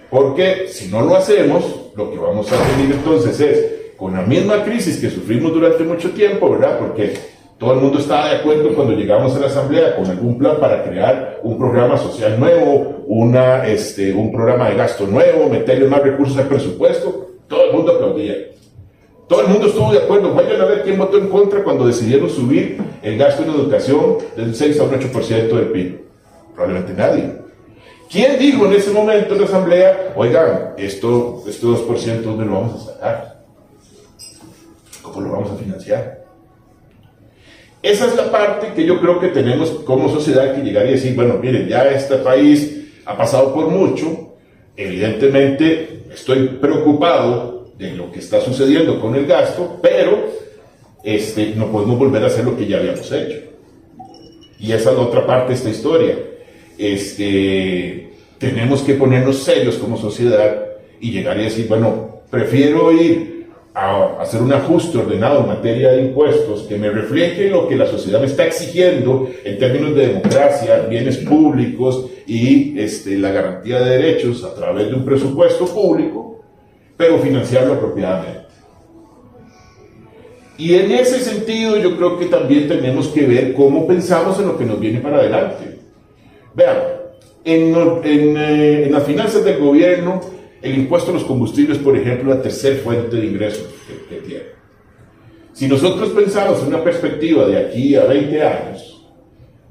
Speaker 4: Porque si no lo hacemos, lo que vamos a tener entonces es, con la misma crisis que sufrimos durante mucho tiempo, ¿verdad? Porque todo el mundo estaba de acuerdo cuando llegamos a la asamblea con algún plan para crear un programa social nuevo, un programa de gasto nuevo, meterle más recursos al presupuesto, todo el mundo aplaudía. Todo el mundo estuvo de acuerdo. Vayan a ver quién votó en contra cuando decidieron subir el gasto en educación del 6 a un 8% del PIB. Probablemente nadie. ¿Quién dijo en ese momento en la asamblea, oigan, este 2% ¿dónde lo vamos a sacar? ¿Cómo lo vamos a financiar? Esa es la parte que yo creo que tenemos como sociedad que llegar y decir, bueno, miren, ya este país ha pasado por mucho, evidentemente estoy preocupado de lo que está sucediendo con el gasto, pero no podemos volver a hacer lo que ya habíamos hecho. Y esa es la otra parte de esta historia. Tenemos que ponernos serios como sociedad y llegar y decir, bueno, prefiero ir a hacer un ajuste ordenado en materia de impuestos que me refleje lo que la sociedad me está exigiendo en términos de democracia, bienes públicos y la garantía de derechos a través de un presupuesto público, pero financiarlo apropiadamente. Y en ese sentido yo creo que también tenemos que ver cómo pensamos en lo que nos viene para adelante. Vean, en las finanzas del gobierno, el impuesto a los combustibles, por ejemplo, es la tercera fuente de ingresos que tiene. Si nosotros pensamos en una perspectiva de aquí a 20 años,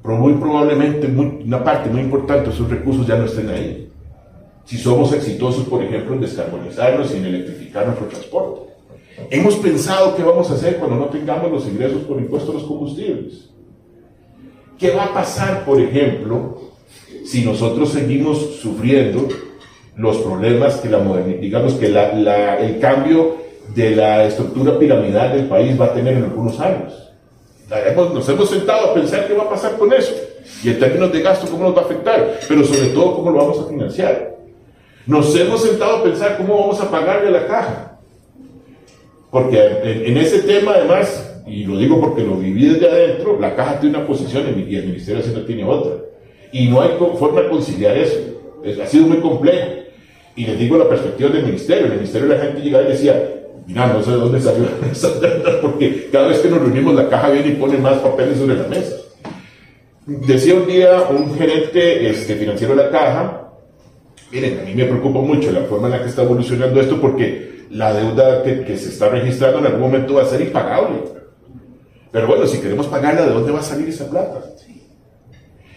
Speaker 4: muy probablemente una parte muy importante de esos recursos ya no estén ahí. Si somos exitosos, por ejemplo, en descarbonizarnos y en electrificar nuestro transporte. Hemos pensado qué vamos a hacer cuando no tengamos los ingresos por impuesto a los combustibles. ¿Qué va a pasar, por ejemplo, si nosotros seguimos sufriendo los problemas que el cambio de la estructura piramidal del país va a tener en algunos años? Nos hemos sentado a pensar qué va a pasar con eso, y en términos de gasto cómo nos va a afectar, pero sobre todo cómo lo vamos a financiar. Nos hemos sentado a pensar cómo vamos a pagarle a la caja, porque en ese tema además, y lo digo porque lo viví desde adentro, la caja tiene una posición y el Ministerio de Hacienda tiene otra, y no hay forma de conciliar eso. Ha sido muy complejo. Y les digo la perspectiva del ministerio. En el ministerio la gente llegaba y decía, mira, no sé de dónde salió esa deuda, porque cada vez que nos reunimos la caja viene y pone más papeles sobre la mesa. Decía un día un gerente financiero de la caja, miren, a mí me preocupa mucho la forma en la que está evolucionando esto, porque la deuda que se está registrando en algún momento va a ser impagable. Pero bueno, si queremos pagarla, ¿de dónde va a salir esa plata?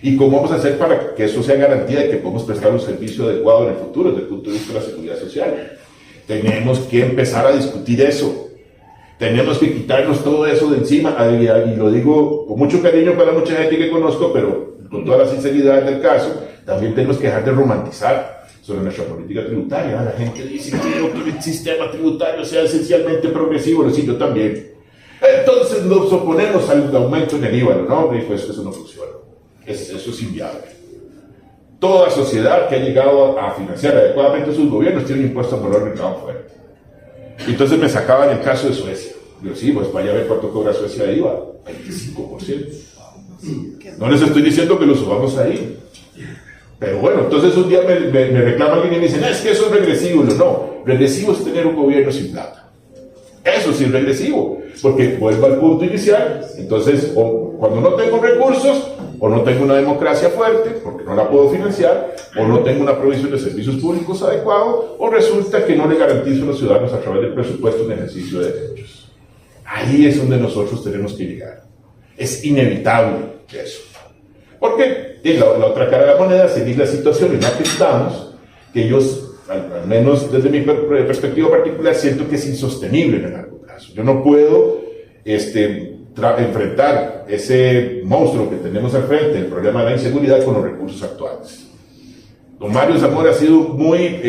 Speaker 4: ¿Y cómo vamos a hacer para que eso sea garantía de que podemos prestar un servicio adecuado en el futuro desde el punto de vista de la seguridad social? Tenemos que empezar a discutir eso. Tenemos que quitarnos todo eso de encima, y lo digo con mucho cariño para mucha gente que conozco, pero con toda la sinceridad del caso, también tenemos que dejar de romantizar sobre nuestra política tributaria. La gente dice, quiero que el sistema tributario sea esencialmente progresivo. Lo sí, yo también. Entonces nos oponemos al aumento en el IVA, ¿no? Y pues eso no funciona. Eso es inviable. Toda sociedad que ha llegado a financiar adecuadamente sus gobiernos tiene un impuesto al valor agregado fuerte. Entonces me sacaban el caso de Suecia. Digo, sí, pues vaya a ver cuánto cobra Suecia de IVA. 25%. No les estoy diciendo que lo subamos ahí. Pero bueno, entonces un día me reclama alguien y me dicen, es que eso es regresivo. No, regresivo es tener un gobierno sin plata. Eso sí es regresivo. Porque vuelvo al punto inicial. Entonces, cuando no tengo recursos, o no tengo una democracia fuerte, porque no la puedo financiar, o no tengo una provisión de servicios públicos adecuado, o resulta que no le garantizo a los ciudadanos a través del presupuesto un ejercicio de derechos. Ahí es donde nosotros tenemos que llegar. Es inevitable eso. Porque la otra cara de la moneda, seguir la situación en la que estamos, que ellos, al menos desde mi perspectiva particular, siento que es insostenible en el largo plazo. Yo no puedo enfrentar ese monstruo que tenemos al frente, el problema de la inseguridad, con los recursos actuales. Don Mario Zamora ha sido muy,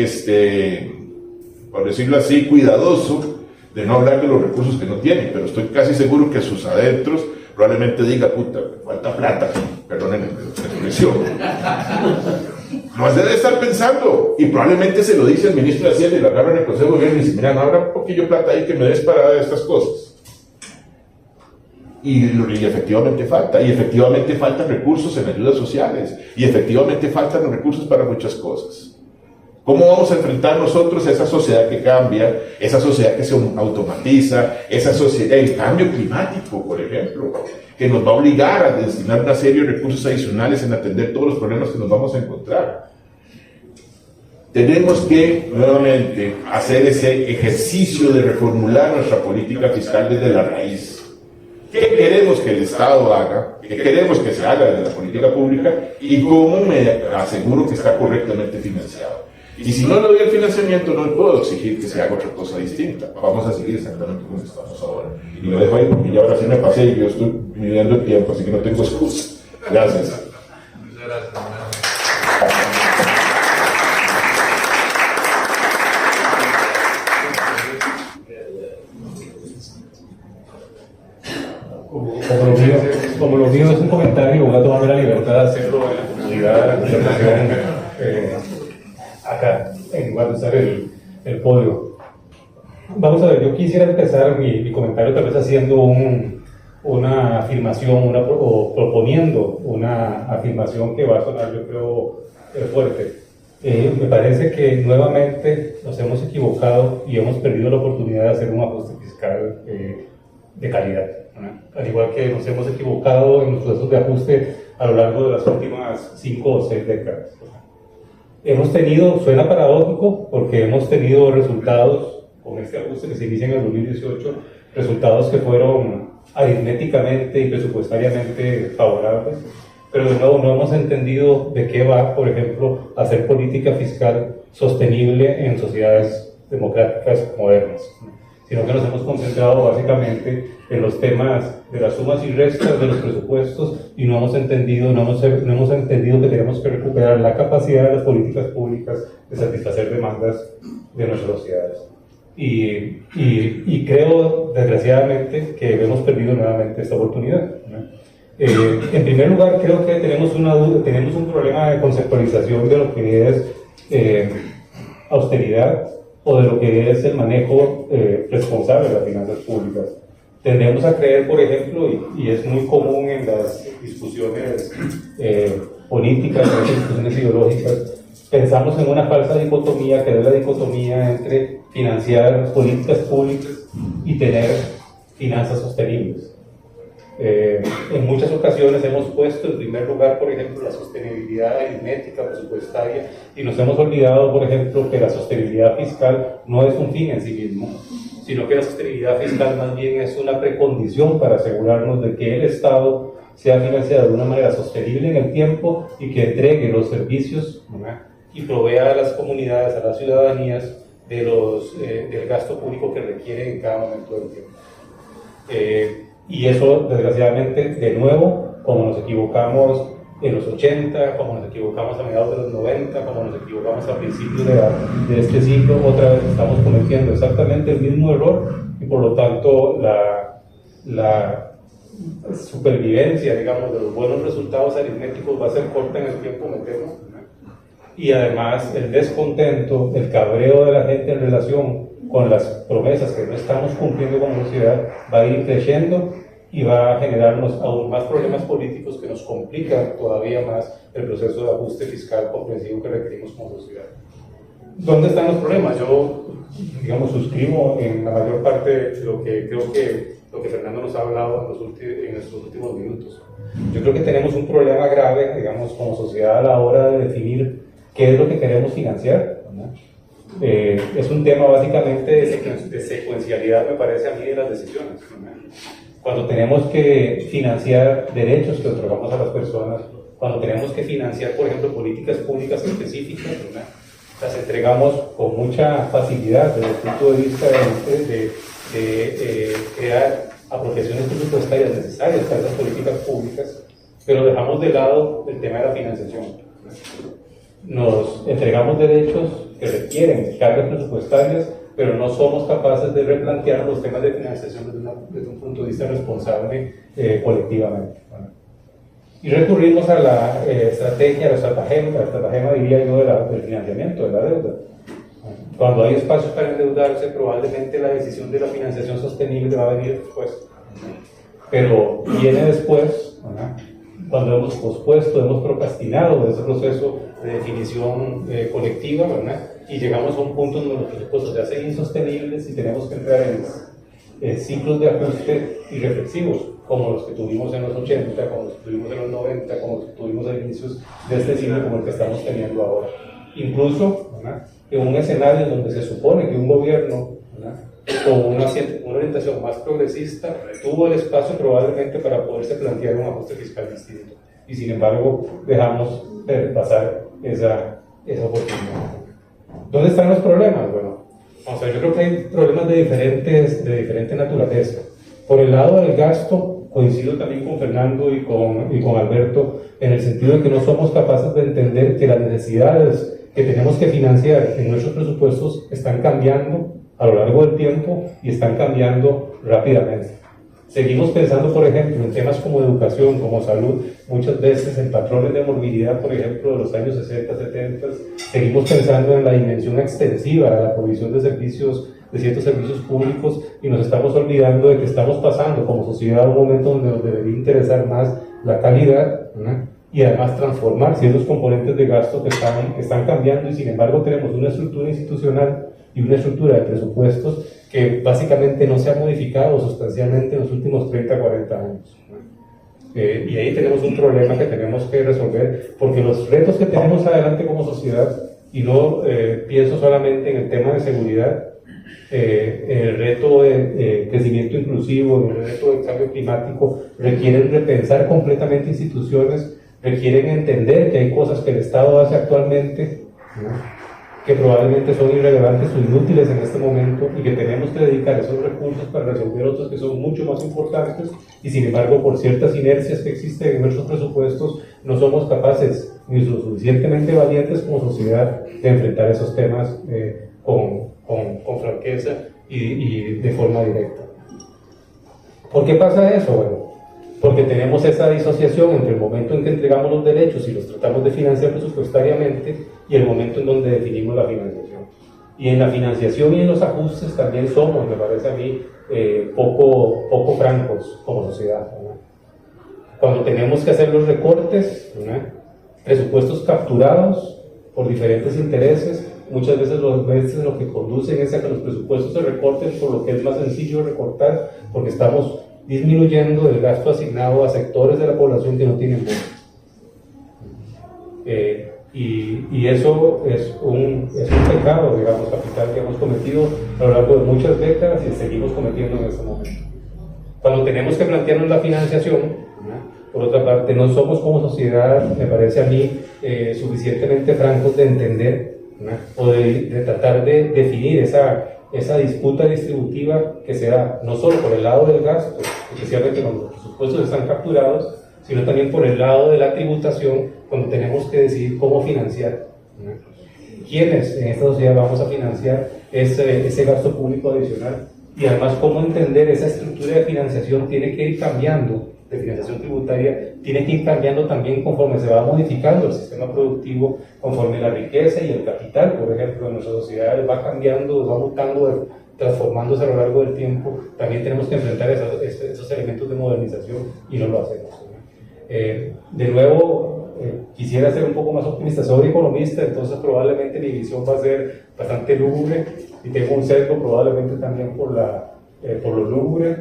Speaker 4: por decirlo así, cuidadoso de no hablar de los recursos que no tiene, pero estoy casi seguro que sus adentros probablemente diga, puta, falta plata, perdonen la expresión. No debe estar pensando, y probablemente se lo dice el ministro de Hacienda y lo agarra en el Consejo de Gobierno y dice, mira, no habrá un poquillo de plata ahí que me des para estas cosas. Y efectivamente falta, y efectivamente faltan recursos en ayudas sociales, y efectivamente faltan recursos para muchas cosas. ¿Cómo vamos a enfrentar nosotros a esa sociedad que cambia, esa sociedad que se automatiza, esa sociedad, el cambio climático, por ejemplo, que nos va a obligar a destinar una serie de recursos adicionales en atender todos los problemas que nos vamos a encontrar? Tenemos que, nuevamente, hacer ese ejercicio de reformular nuestra política fiscal desde la raíz. ¿Qué queremos que el Estado haga? ¿Qué queremos que se haga desde la política pública? ¿Y cómo me aseguro que está correctamente financiado? Y si no le doy el financiamiento, no le puedo exigir que se haga otra cosa distinta. Vamos a seguir exactamente como estamos ahora. Y lo dejo ahí porque ya ahora sí me pasé y yo estoy midiendo el tiempo, así que no tengo excusa. Gracias.
Speaker 2: Muchas gracias.
Speaker 5: Como lo mío es un comentario, voy a tomarme la libertad de hacerlo en la comunidad de la conversación acá, en lugar de usar el podio. Vamos a ver, yo quisiera empezar mi comentario tal vez haciendo una afirmación o proponiendo una afirmación que va a sonar, yo creo, fuerte. Me parece que nuevamente nos hemos equivocado y hemos perdido la oportunidad de hacer un ajuste fiscal de calidad, ¿no? Al igual que nos hemos equivocado en los procesos de ajuste a lo largo de las últimas 5 o 6 décadas. Hemos tenido, suena paradójico, porque hemos tenido resultados con este ajuste que se inicia en el 2018, resultados que fueron aritméticamente y presupuestariamente favorables, pero de nuevo no hemos entendido de qué va, por ejemplo, hacer política fiscal sostenible en sociedades democráticas modernas, sino que nos hemos concentrado básicamente en los temas de las sumas y restas de los presupuestos y no hemos entendido que tenemos que recuperar la capacidad de las políticas públicas de satisfacer demandas de nuestras sociedades. Y creo, desgraciadamente, que hemos perdido nuevamente esta oportunidad, ¿no? En primer lugar, creo que tenemos un problema de conceptualización de lo que es austeridad o de lo que es el manejo responsable de las finanzas públicas. Tendemos a creer, por ejemplo, y es muy común en las discusiones políticas, en las discusiones ideológicas, pensamos en una falsa dicotomía, que es la dicotomía entre financiar políticas públicas y tener finanzas sostenibles. En muchas ocasiones hemos puesto en primer lugar, por ejemplo, la sostenibilidad aritmética, presupuestaria, y nos hemos olvidado, por ejemplo, que la sostenibilidad fiscal no es un fin en sí mismo, sino que la sostenibilidad fiscal más bien es una precondición para asegurarnos de que el Estado sea financiado de una manera sostenible en el tiempo y que entregue los servicios, ¿no?, y provea a las comunidades, a las ciudadanías, del gasto público que requieren en cada momento del tiempo. Y eso, desgraciadamente, de nuevo, como nos equivocamos en los 80, como nos equivocamos a mediados de los 90, como nos equivocamos a principios de este siglo, otra vez estamos cometiendo exactamente el mismo error y por lo tanto la supervivencia, digamos, de los buenos resultados aritméticos va a ser corta en el tiempo, me temo. Y además el descontento, el cabreo de la gente en relación con las promesas que no estamos cumpliendo como sociedad va a ir creciendo y va a generarnos aún más problemas políticos que nos complican todavía más el proceso de ajuste fiscal comprensivo que requerimos como sociedad. ¿Dónde están los problemas? Yo, digamos, suscribo en la mayor parte de lo que creo que lo que Fernando nos ha hablado en nuestros últimos minutos. Yo creo que tenemos un problema grave, digamos, como sociedad a la hora de definir qué es lo que queremos financiar, ¿no? Es un tema básicamente de secuencialidad, me parece a mí, de las decisiones, ¿no? Cuando tenemos que financiar derechos que otorgamos a las personas, cuando tenemos que financiar, por ejemplo, políticas públicas específicas, ¿no?, las entregamos con mucha facilidad desde el punto de vista de crear apropiaciones presupuestarias necesarias para esas políticas públicas, pero dejamos de lado el tema de la financiación. Nos entregamos derechos que requieren cargas presupuestarias, pero no somos capaces de replantear los temas de financiación desde un punto de vista responsable colectivamente, ¿no? Y recurrimos a la estratagema, diría yo, del financiamiento, de la deuda. Cuando hay espacios para endeudarse, probablemente la decisión de la financiación sostenible va a venir después. pero viene después, ¿verdad? Cuando hemos pospuesto, hemos procrastinado ese proceso de definición colectiva, ¿verdad? Y llegamos a un punto donde los presupuestos se hacen insostenibles y tenemos que entrar en ciclos de ajuste irreflexivos, como los que tuvimos en los 80, como los que tuvimos en los 90, como los que tuvimos a inicios de este siglo, como el que estamos teniendo ahora. Incluso, ¿verdad?, en un escenario donde se supone que un gobierno, ¿verdad?, con una orientación más progresista tuvo el espacio probablemente para poderse plantear un ajuste fiscal distinto. Y sin embargo, dejamos pasar esa oportunidad. ¿Dónde están los problemas? Bueno, vamos a ver, yo creo que hay problemas de diferente naturaleza. Por el lado del gasto, coincido también con Fernando y con Alberto, en el sentido de que no somos capaces de entender que las necesidades que tenemos que financiar en nuestros presupuestos están cambiando a lo largo del tiempo y están cambiando rápidamente. Seguimos pensando, por ejemplo, en temas como educación, como salud, muchas veces en patrones de movilidad, por ejemplo, de los años 60, 70, seguimos pensando en la dimensión extensiva de la provisión de servicios, de ciertos servicios públicos, y nos estamos olvidando de que estamos pasando como sociedad a un momento donde nos debería interesar más la calidad, ¿no?, y además transformar ciertos componentes de gasto que están cambiando, y sin embargo tenemos una estructura institucional y una estructura de presupuestos que básicamente no se ha modificado sustancialmente en los últimos 30, 40 años. Y ahí tenemos un problema que tenemos que resolver, porque los retos que tenemos adelante como sociedad, y no pienso solamente en el tema de seguridad, el reto de crecimiento inclusivo, el reto del cambio climático, requieren repensar completamente instituciones, requieren entender que hay cosas que el Estado hace actualmente, ¿no?, que probablemente son irrelevantes o inútiles en este momento, y que tenemos que dedicar esos recursos para resolver otros que son mucho más importantes, y sin embargo por ciertas inercias que existen en nuestros presupuestos no somos capaces ni lo suficientemente valientes como sociedad de enfrentar esos temas con franqueza y de forma directa. ¿Por qué pasa eso? Bueno, porque tenemos esa disociación entre el momento en que entregamos los derechos y los tratamos de financiar presupuestariamente y el momento en donde definimos la financiación. Y en la financiación y en los ajustes también somos, me parece a mí, poco francos como sociedad, ¿no? Cuando tenemos que hacer los recortes, ¿no?, presupuestos capturados por diferentes intereses, muchas veces lo que conducen es a que los presupuestos se recorten por lo que es más sencillo recortar, porque estamos disminuyendo el gasto asignado a sectores de la población que no tienen voz. Y eso es un pecado, digamos, capital que hemos cometido a lo largo de muchas décadas y seguimos cometiendo en este momento. Cuando tenemos que plantearnos la financiación, ¿no?, por otra parte, no somos como sociedad, me parece a mí, suficientemente francos de entender, ¿no?, o de tratar de definir esa disputa distributiva que se da no solo por el lado del gasto, especialmente cuando los presupuestos están capturados, sino también por el lado de la tributación, cuando tenemos que decidir cómo financiar, ¿no?, quiénes en esta sociedad vamos a financiar ese gasto público adicional, y además cómo entender esa estructura de financiación tiene que ir cambiando, de financiación tributaria, tiene que ir cambiando también conforme se va modificando el sistema productivo, conforme la riqueza y el capital, por ejemplo, en nuestras sociedades va cambiando, va mutando, transformándose a lo largo del tiempo. También tenemos que enfrentar esos elementos de modernización y no lo hacemos, ¿no? De nuevo, quisiera ser un poco más optimista, soy economista, entonces probablemente mi visión va a ser bastante lúgubre y tengo un sesgo probablemente también por lo lúgubre,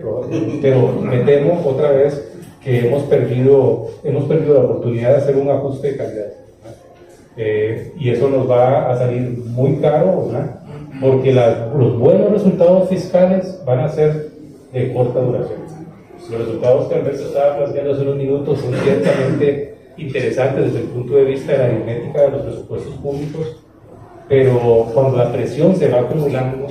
Speaker 5: pero me temo otra vez que hemos perdido la oportunidad de hacer un ajuste de calidad, ¿no? Y eso nos va a salir muy caro, ¿no?, porque los buenos resultados fiscales van a ser de corta duración. Los resultados que Alberto estaba planteando hace unos minutos son ciertamente interesantes desde el punto de vista de la aritmética de los presupuestos públicos, pero cuando la presión se va acumulando,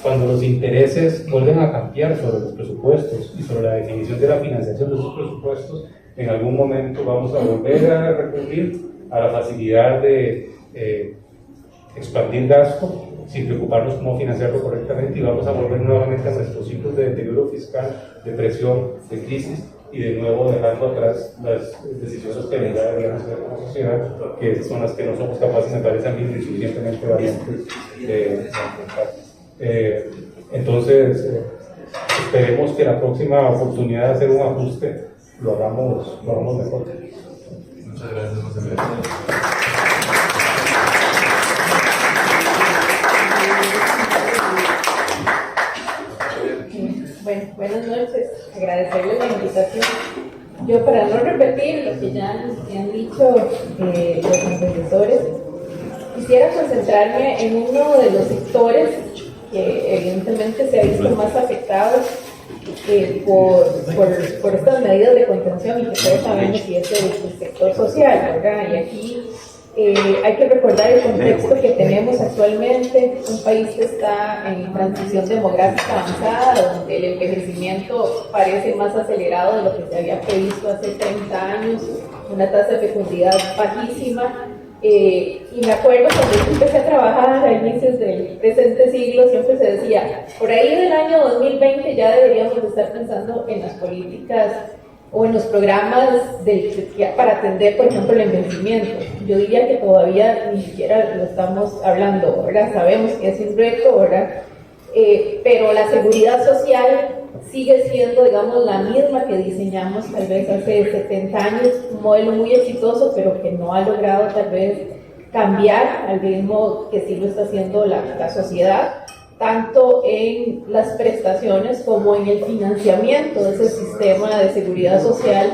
Speaker 5: cuando los intereses vuelven a cambiar sobre los presupuestos y sobre la definición de la financiación de esos presupuestos, en algún momento vamos a volver a recurrir a la facilidad de expandir gasto sin preocuparnos cómo financiarlo correctamente, y vamos a volver nuevamente a nuestros ciclos de deterioro fiscal, de presión, de crisis, y de nuevo dejando atrás las decisiones que deberíamos hacer como sociedad, que son las que no somos capaces, me parece a mí, suficientemente valientes de enfrentar. Entonces, esperemos que la próxima oportunidad de hacer un ajuste lo hagamos mejor.
Speaker 2: Muchas gracias, José Luis.
Speaker 6: Bueno, buenas noches. Agradecerles la invitación. Yo, para no repetir lo que ya han dicho los antecesores, quisiera concentrarme en uno de los sectores que evidentemente se ha visto más afectados por estas medidas de contención y que todos sabemos que es el sector social, ¿verdad? Y aquí hay que recordar el contexto que tenemos actualmente, un país que está en transición demográfica avanzada, donde el envejecimiento parece más acelerado de lo que se había previsto hace 30 años, una tasa de fecundidad bajísima. Y me acuerdo cuando yo empecé a trabajar a inicios del presente siglo, siempre se decía, por ahí del año 2020 ya deberíamos estar pensando en las políticas o en los programas para atender, por ejemplo, el envejecimiento. Yo diría que todavía ni siquiera lo estamos hablando, ¿verdad? Sabemos que es un reto, ¿verdad? Pero la seguridad social sigue siendo, digamos, la misma que diseñamos tal vez hace 70 años, un modelo muy exitoso, pero que no ha logrado tal vez cambiar al ritmo que sí lo está haciendo la sociedad, tanto en las prestaciones como en el financiamiento de ese sistema de seguridad social,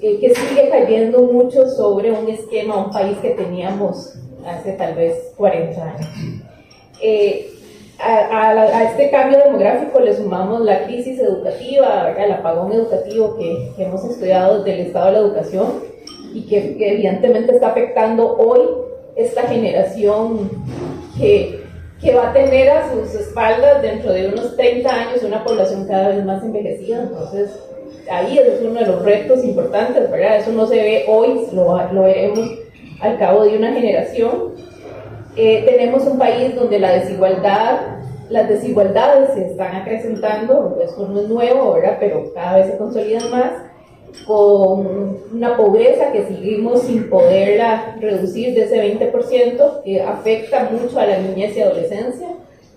Speaker 6: que sigue cayendo mucho sobre un esquema, un país que teníamos hace tal vez 40 años. A este cambio demográfico le sumamos la crisis educativa, ¿verdad? El apagón educativo que hemos estudiado desde el estado de la educación y que evidentemente está afectando hoy esta generación que va a tener a sus espaldas dentro de unos 30 años una población cada vez más envejecida. Entonces ahí es uno de los retos importantes, ¿verdad? Eso no se ve hoy, lo veremos al cabo de una generación. Tenemos un país donde las desigualdades se están acrecentando, eso no es nuevo, ¿verdad? Pero cada vez se consolidan más, con una pobreza que seguimos sin poderla reducir de ese 20%, que afecta mucho a la niñez y adolescencia.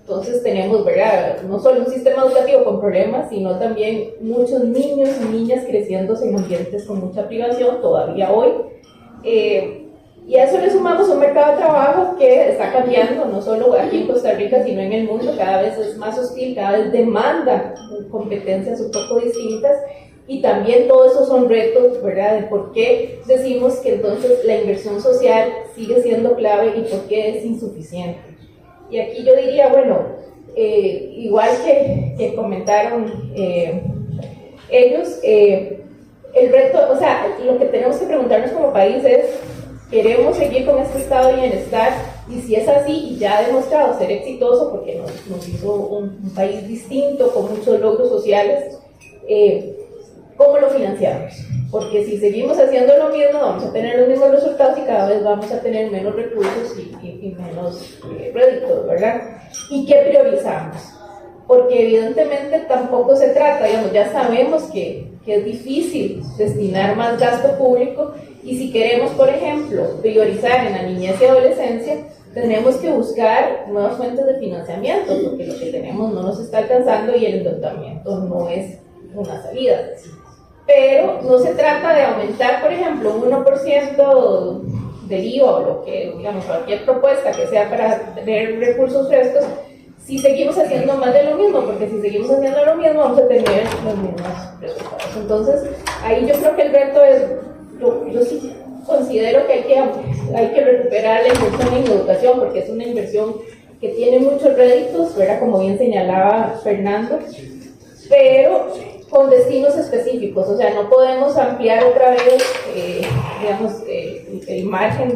Speaker 6: Entonces tenemos, ¿verdad?, no solo un sistema educativo con problemas, sino también muchos niños y niñas creciéndose en ambientes con mucha privación todavía hoy. Y a eso le sumamos un mercado de trabajo que está cambiando, no solo aquí en Costa Rica, sino en el mundo. Cada vez es más hostil, cada vez demanda competencias un poco distintas, y también todos esos son retos, ¿verdad?, de por qué decimos que entonces la inversión social sigue siendo clave y por qué es insuficiente. Y aquí yo diría, bueno, igual que comentaron ellos, el reto, o sea, lo que tenemos que preguntarnos como país es, ¿queremos seguir con este estado de bienestar? Y si es así, y ya ha demostrado ser exitoso, porque nos hizo un país distinto, con muchos logros sociales, ¿cómo lo financiamos? Porque si seguimos haciendo lo mismo, vamos a tener los mismos resultados y cada vez vamos a tener menos recursos y menos réditos, ¿verdad? ¿Y qué priorizamos? Porque evidentemente tampoco se trata, digamos, ya sabemos que es difícil destinar más gasto público, y si queremos, por ejemplo, priorizar en la niñez y adolescencia, tenemos que buscar nuevas fuentes de financiamiento, porque lo que tenemos no nos está alcanzando y el endeudamiento no es una salida. Pero no se trata de aumentar, por ejemplo, un 1% del IVA o lo que, digamos, cualquier propuesta que sea para tener recursos frescos, si seguimos haciendo más de lo mismo, porque si seguimos haciendo lo mismo vamos a tener los mismos resultados. Entonces, ahí yo creo que el reto es, yo sí considero que hay que recuperar la inversión en educación, porque es una inversión que tiene muchos réditos, ¿verdad?, como bien señalaba Fernando, pero con destinos específicos. O sea, no podemos ampliar otra vez, digamos, el margen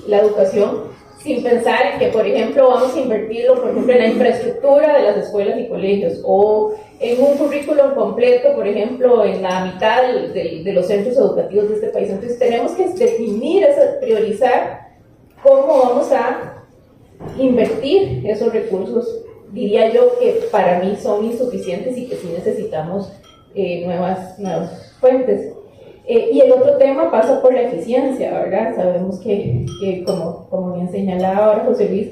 Speaker 6: la educación sin pensar en que, por ejemplo, vamos a invertirlo, por ejemplo, en la infraestructura de las escuelas y colegios, o en un currículum completo, por ejemplo, en la mitad de los centros educativos de este país. Entonces tenemos que definir, priorizar cómo vamos a invertir esos recursos. Diría yo que para mí son insuficientes y que sí necesitamos nuevas fuentes. Y el otro tema pasa por la eficiencia, ¿verdad? Sabemos que como bien señalaba ahora José Luis,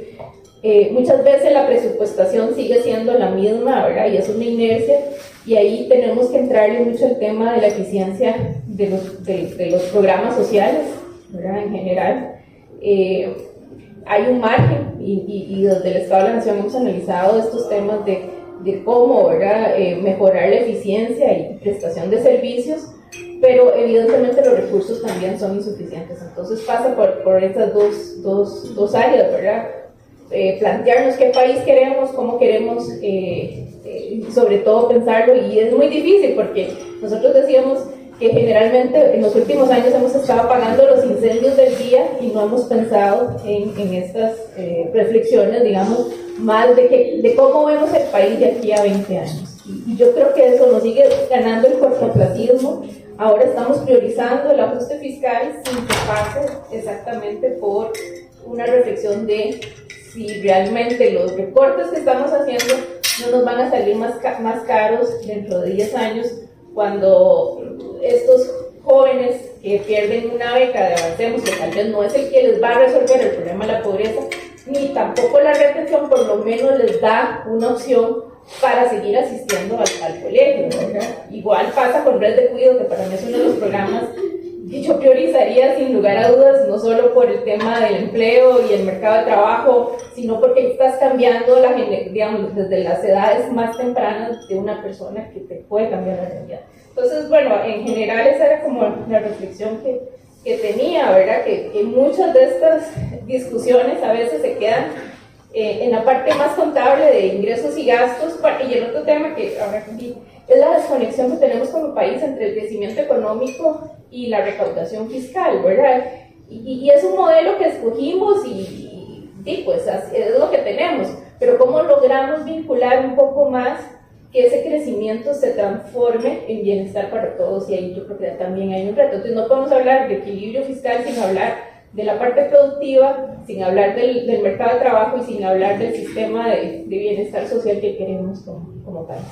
Speaker 6: Muchas veces la presupuestación sigue siendo la misma, ¿verdad? Y eso es una inercia, y ahí tenemos que entrarle mucho al tema de la eficiencia de los programas sociales, ¿verdad? En general. Hay un margen, y desde el Estado de la Nación hemos analizado estos temas de cómo, ¿verdad? Mejorar la eficiencia y prestación de servicios, pero evidentemente los recursos también son insuficientes. Entonces pasa por estas dos áreas, ¿verdad? Plantearnos qué país queremos, cómo queremos, sobre todo pensarlo, y es muy difícil porque nosotros decíamos que generalmente en los últimos años hemos estado apagando los incendios del día y no hemos pensado en estas reflexiones, digamos, más de cómo vemos el país de aquí a 20 años. Y yo creo que eso nos sigue ganando el cortoplacismo. Ahora estamos priorizando el ajuste fiscal sin que pase exactamente por una reflexión de si realmente los recortes que estamos haciendo no nos van a salir más caros dentro de 10 años, cuando estos jóvenes que pierden una beca de Avancemos, que tal vez no es el que les va a resolver el problema de la pobreza, ni tampoco la retención, por lo menos les da una opción para seguir asistiendo al colegio, ¿verdad? Igual pasa con Red de Cuido, que para mí es uno de los programas que yo priorizaría sin lugar a dudas, no solo por el tema del empleo y el mercado de trabajo, sino porque estás cambiando, digamos, desde las edades más tempranas de una persona que te puede cambiar la realidad. Entonces, bueno, en general esa era como la reflexión que tenía, ¿verdad? Que muchas de estas discusiones a veces se quedan en la parte más contable de ingresos y gastos, y el otro tema que ahora aquí es la desconexión que tenemos como país entre el crecimiento económico y la recaudación fiscal, ¿verdad? Y es un modelo que escogimos y pues es lo que tenemos, pero ¿cómo logramos vincular un poco más que ese crecimiento se transforme en bienestar para todos? Y ahí yo creo que también hay un reto. Entonces no podemos hablar de equilibrio fiscal sin hablar de la parte productiva, sin hablar del mercado de trabajo y sin hablar del sistema de bienestar social que queremos como país.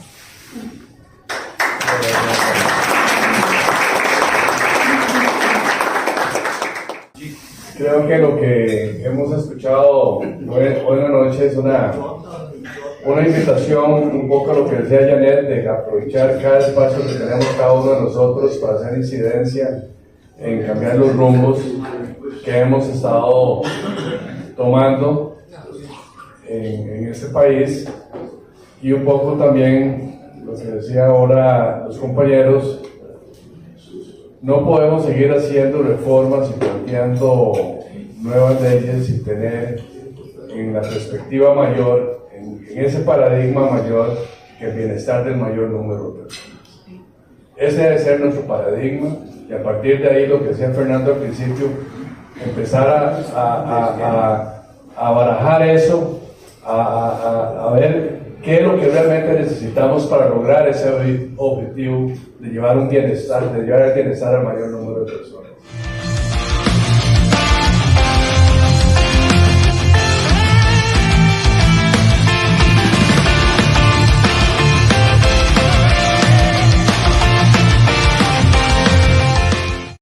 Speaker 2: Creo que lo que hemos escuchado hoy en la noche es una invitación, un poco a lo que decía Janet, de aprovechar cada espacio que tenemos cada uno de nosotros para hacer incidencia en cambiar los rumbos que hemos estado tomando en este país, y un poco también lo que decía ahora los compañeros. No podemos seguir haciendo reformas y planteando nuevas leyes sin tener en la perspectiva mayor, en ese paradigma mayor, que el bienestar del mayor número de personas. Ese debe ser nuestro paradigma, y a partir de ahí, lo que decía Fernando al principio, empezar a barajar eso, a ver qué es lo que realmente necesitamos para lograr ese objetivo de llevar un bienestar, de llevar el bienestar al mayor número de personas.